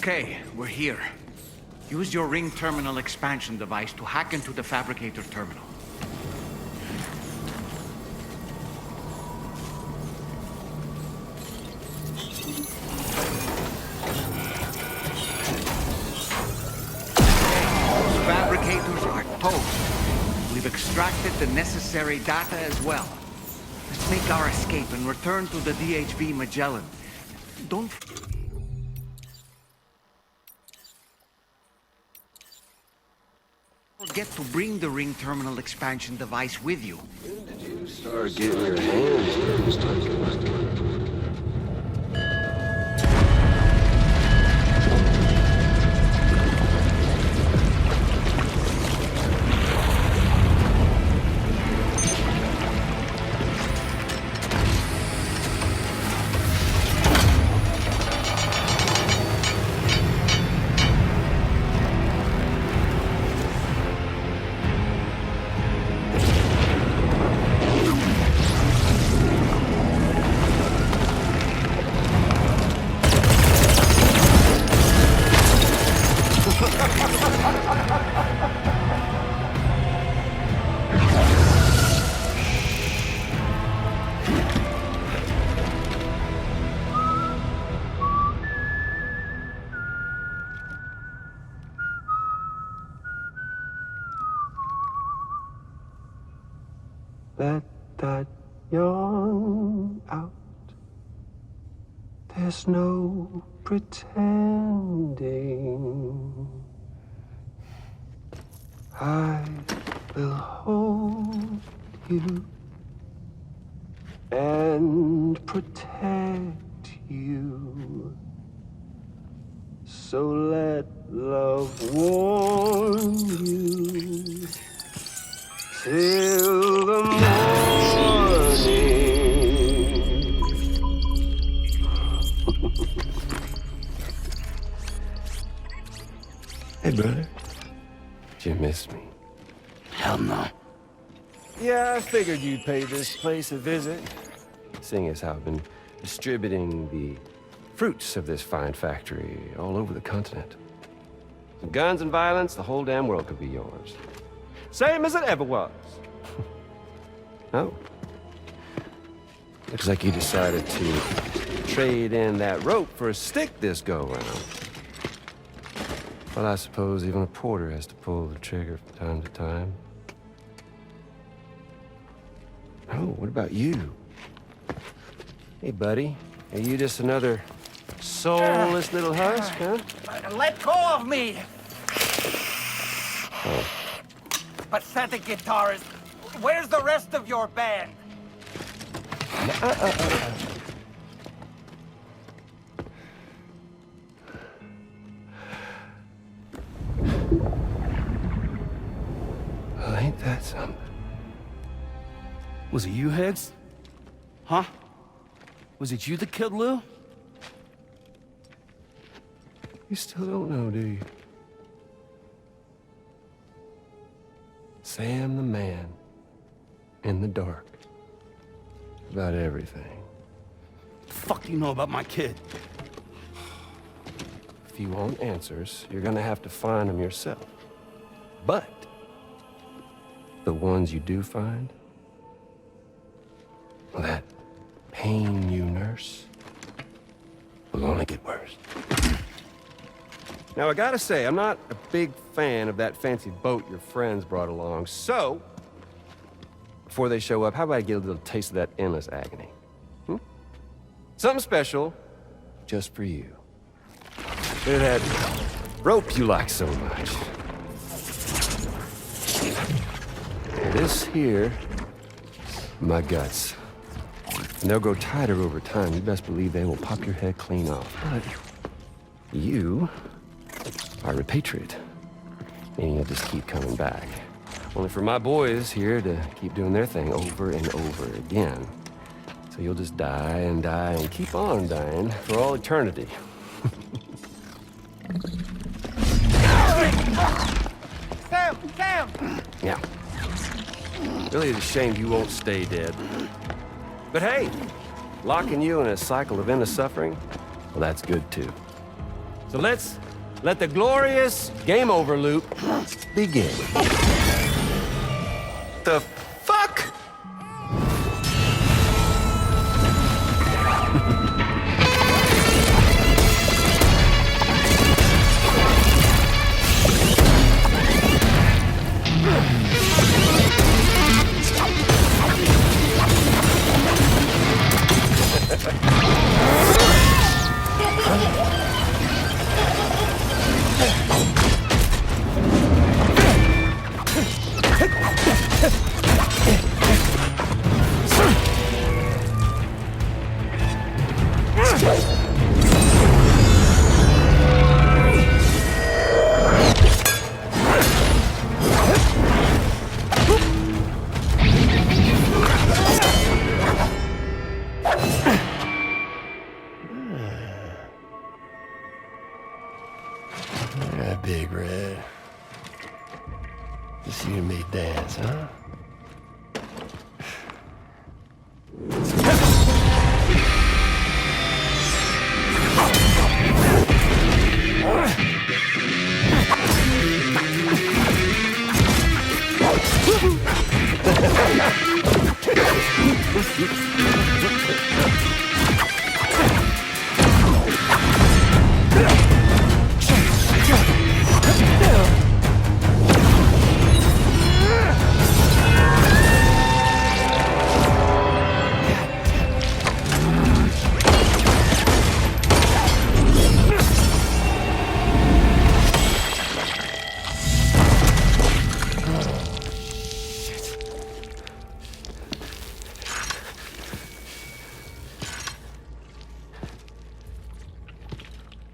Okay, we're here. Use your ring terminal expansion device to hack into the fabricator terminal. Those fabricators are toast. We've extracted the necessary data as well. Let's make our escape and return to the DHB Magellan. Don't... get to bring the ring terminal expansion device with you. When did you start getting your hands dirty? Let that yawn out. There's no pretending. I will hold you and protect you. So let love warm you till the morning. Hey, brother. Did you miss me? Hell no. Yeah, I figured you'd pay this place a visit, seeing as how I've been distributing the fruits of this fine factory all over the continent. Some guns and violence, the whole damn world could be yours. Same as it ever was. Oh. Looks like you decided to trade in that rope for a stick this go-around. Well, I suppose even a porter has to pull the trigger from time to time. Oh, what about you? Hey, buddy. Are you just another soulless little husk, huh? Let go of me! Oh. Pathetic guitarist. Where's the rest of your band? Well, ain't that something? Was it you, Higgs? Huh? Was it you that killed Lou? You still don't know, do you? Sam the man. In the dark. About everything. The fuck do you know about my kid? If you want answers, you're gonna have to find them yourself. But the ones you do find, well, that pain you nurse will only get worse. Now, I gotta say, I'm not a big fan of that fancy boat your friends brought along, so before they show up, how about I get a little taste of that endless agony? Something special just for you. Look at that rope you like so much. This here, my guts. And they'll grow tighter over time. You best believe they will pop your head clean off. But you are repatriate, meaning you'll just keep coming back. Only for my boys here to keep doing their thing over and over again. So you'll just die and die and keep on dying for all eternity. Sam! Sam! Yeah. Really is a shame you won't stay dead. But hey, locking you in a cycle of endless suffering, well, that's good too. So let's let the glorious game over loop begin. The fuck? easier than made dad's, huh?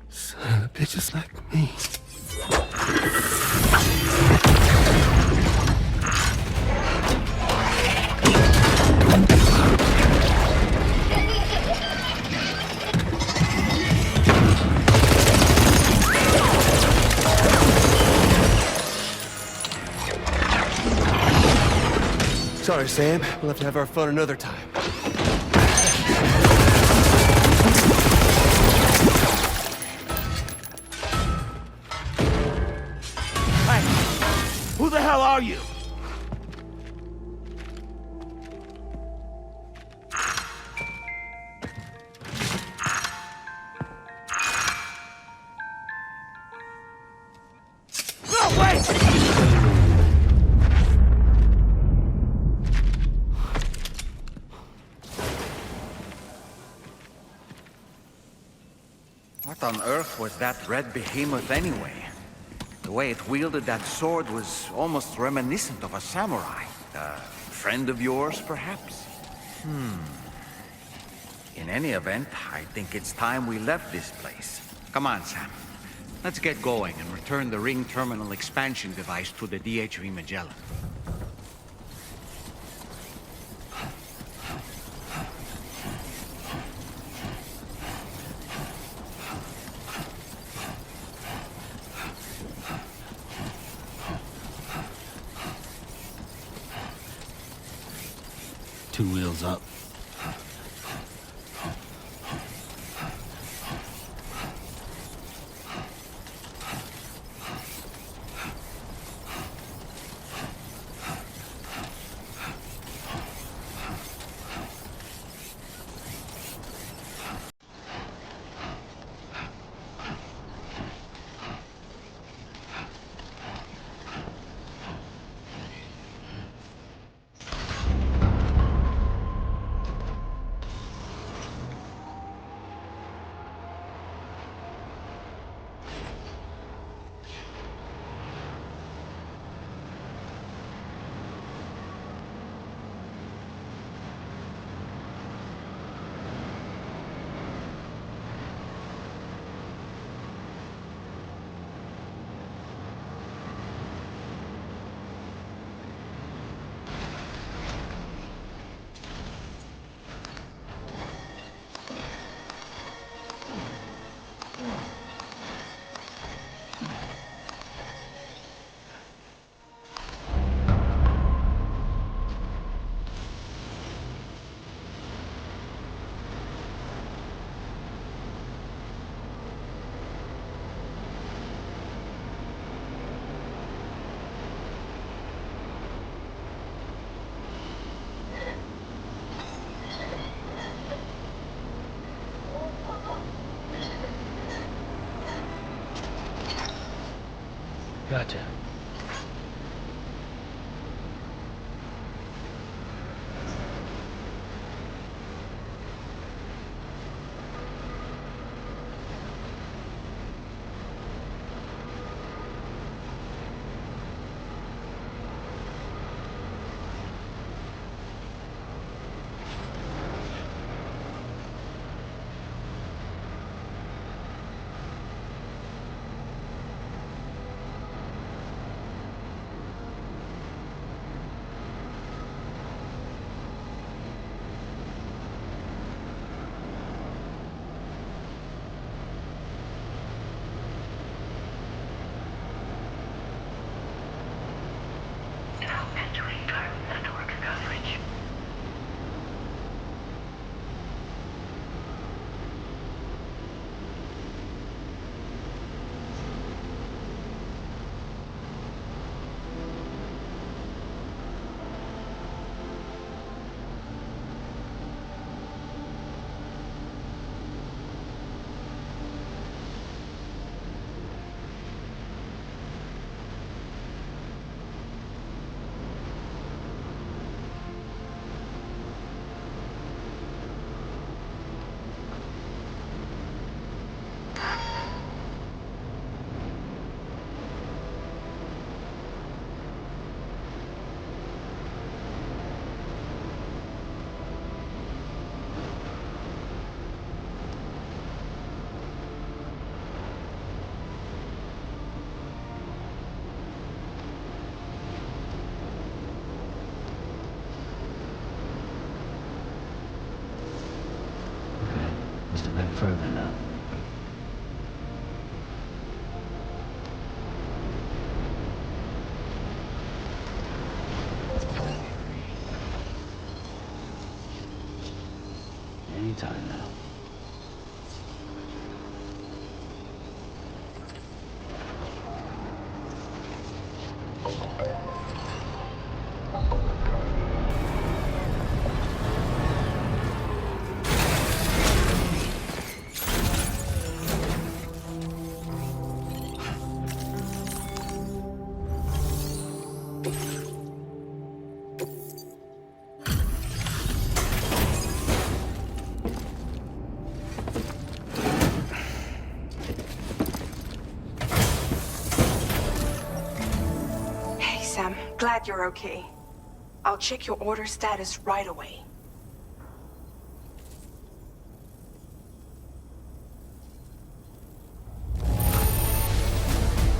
Son of a bitch, just like me. Sorry, Sam. We'll have to have our fun another time. Who the hell are you? No, wait! What on earth was that red behemoth anyway? The way it wielded that sword was almost reminiscent of a samurai. A friend of yours, perhaps? In any event, I think it's time we left this place. Come on, Sam. Let's get going and return the ring terminal expansion device to the DHV Magellan. Two wheels up. Gotcha. Just a bit further now. Anytime now. Hey, Sam. Glad you're okay. I'll check your order status right away.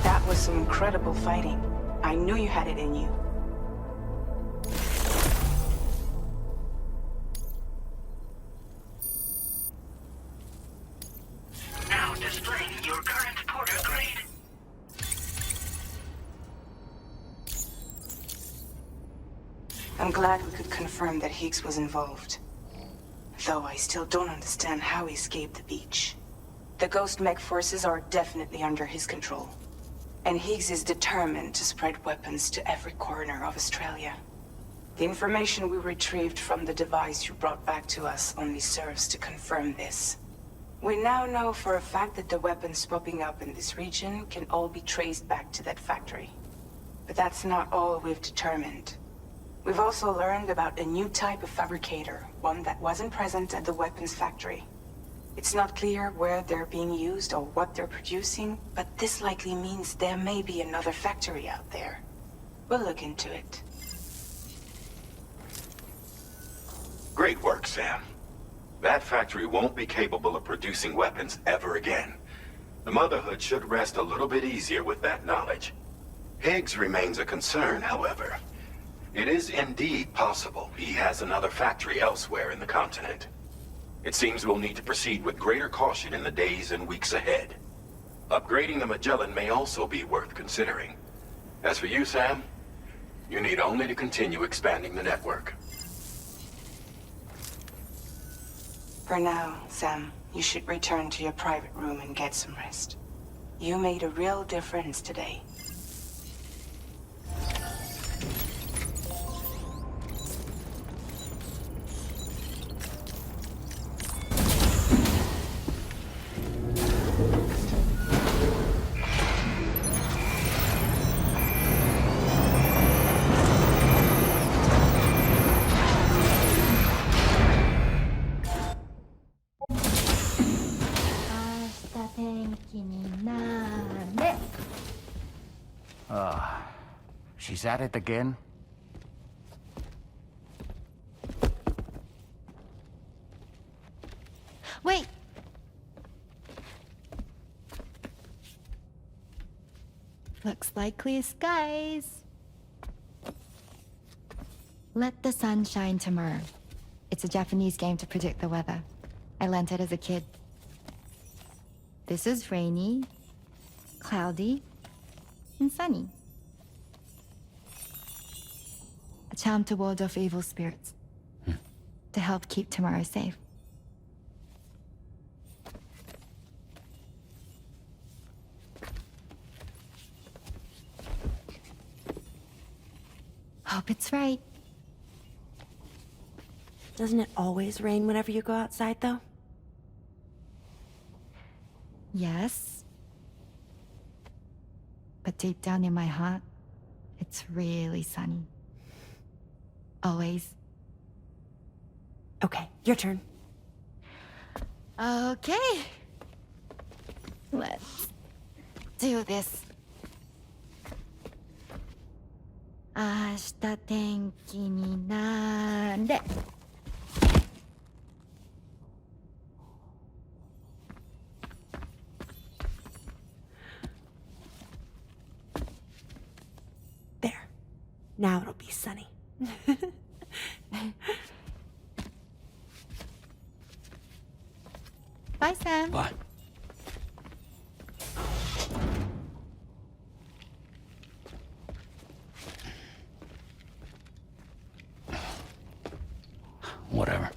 That was some incredible fighting. I knew you had it in you. Now displaying your current porter grade. I'm glad we could confirm that Higgs was involved. Though I still don't understand how he escaped the beach. The Ghost Mech forces are definitely under his control. And Higgs is determined to spread weapons to every corner of Australia. The information we retrieved from the device you brought back to us only serves to confirm this. We now know for a fact that the weapons popping up in this region can all be traced back to that factory. But that's not all we've determined. We've also learned about a new type of fabricator, one that wasn't present at the weapons factory. It's not clear where they're being used or what they're producing, but this likely means there may be another factory out there. We'll look into it. Great work, Sam. That factory won't be capable of producing weapons ever again. The Motherhood should rest a little bit easier with that knowledge. Higgs remains a concern, however. It is indeed possible he has another factory elsewhere in the continent. It seems we'll need to proceed with greater caution in the days and weeks ahead. Upgrading the Magellan may also be worth considering. As for you, Sam, you need only to continue expanding the network. For now, Sam, you should return to your private room and get some rest. You made a real difference today. She's at it again? Wait! Looks like clear skies. Let the sun shine tomorrow. It's a Japanese game to predict the weather. I learned it as a kid. This is rainy, cloudy, and sunny. A charm to ward off evil spirits. To help keep tomorrow safe. Hope it's right. Doesn't it always rain whenever you go outside, though? Yes. But deep down in my heart, it's really sunny. Always. Okay, your turn. Okay. Let's do this. 明日天気になれ。There. Now it'll be sunny. Bye, Sam. Bye. Whatever.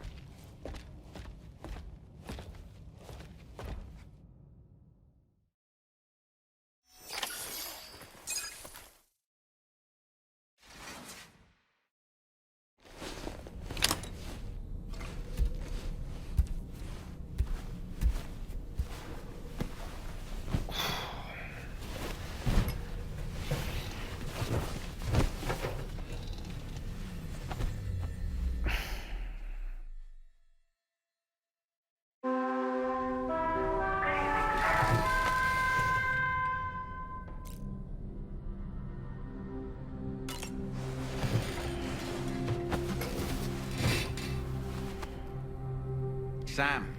Sam,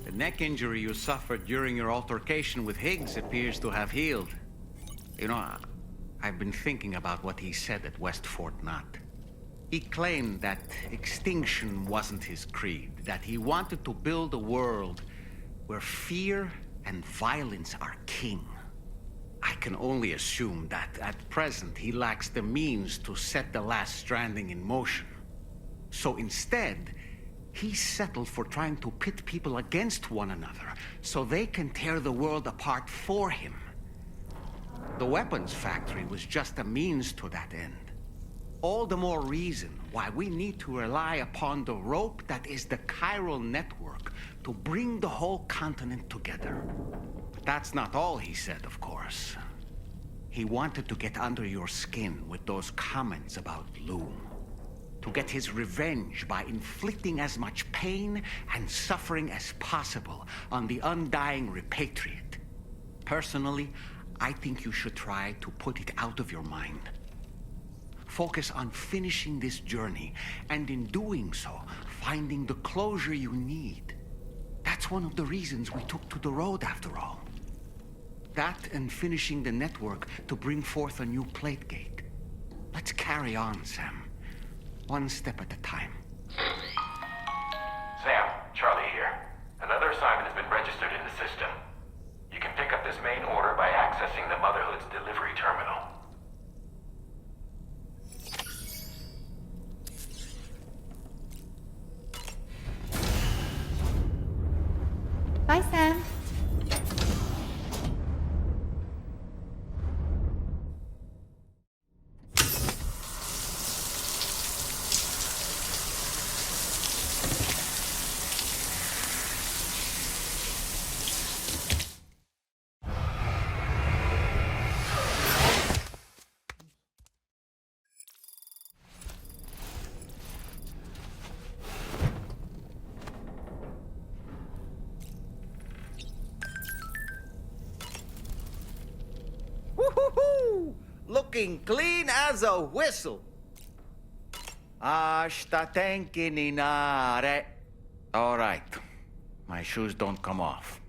the neck injury you suffered during your altercation with Higgs appears to have healed. You know, I've been thinking about what he said at West Fort Knot. He claimed that extinction wasn't his creed, that he wanted to build a world where fear and violence are king. I can only assume that at present he lacks the means to set the last Stranding in motion. So instead, he settled for trying to pit people against one another so they can tear the world apart for him. The weapons factory was just a means to that end. All the more reason why we need to rely upon the rope that is the Chiral Network to bring the whole continent together. But that's not all he said, of course. He wanted to get under your skin with those comments about Loom. To get his revenge by inflicting as much pain and suffering as possible on the undying repatriate. Personally, I think you should try to put it out of your mind. Focus on finishing this journey, and in doing so, finding the closure you need. That's one of the reasons we took to the road, after all. That and finishing the network to bring forth a new plate gate. Let's carry on, Sam. One step at a time. Sam, Charlie here. Another assignment has been registered in the system. You can pick up this main order by accessing the Motherhood's delivery terminal. Bye, Sam. Woo-hoo-hoo! Looking clean as a whistle. Ashta tenkininare. All right. My shoes don't come off.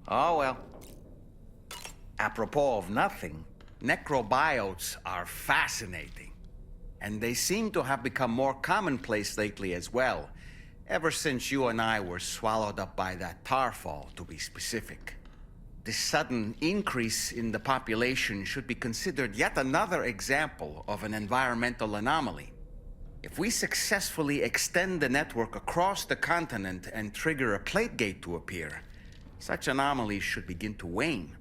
Oh, well. Apropos of nothing, necrobiotes are fascinating. And they seem to have become more commonplace lately as well. Ever since you and I were swallowed up by that tarfall, to be specific. This sudden increase in the population should be considered yet another example of an environmental anomaly. If we successfully extend the network across the continent and trigger a plate gate to appear, such anomalies should begin to wane.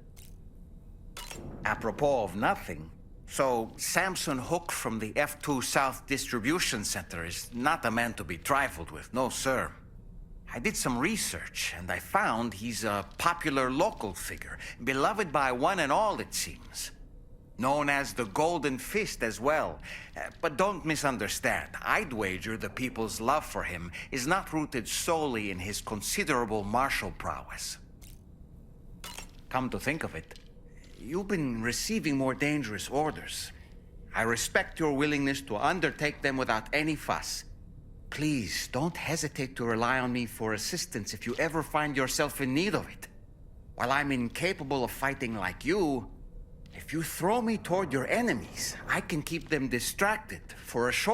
Apropos of nothing, so Samson Hook from the F2 South Distribution Center is not a man to be trifled with, no sir. I did some research, and I found he's a popular local figure, beloved by one and all, it seems. Known as the Golden Fist as well. But don't misunderstand. I'd wager the people's love for him is not rooted solely in his considerable martial prowess. Come to think of it, you've been receiving more dangerous orders. I respect your willingness to undertake them without any fuss. Please, don't hesitate to rely on me for assistance if you ever find yourself in need of it. While I'm incapable of fighting like you, if you throw me toward your enemies, I can keep them distracted for a short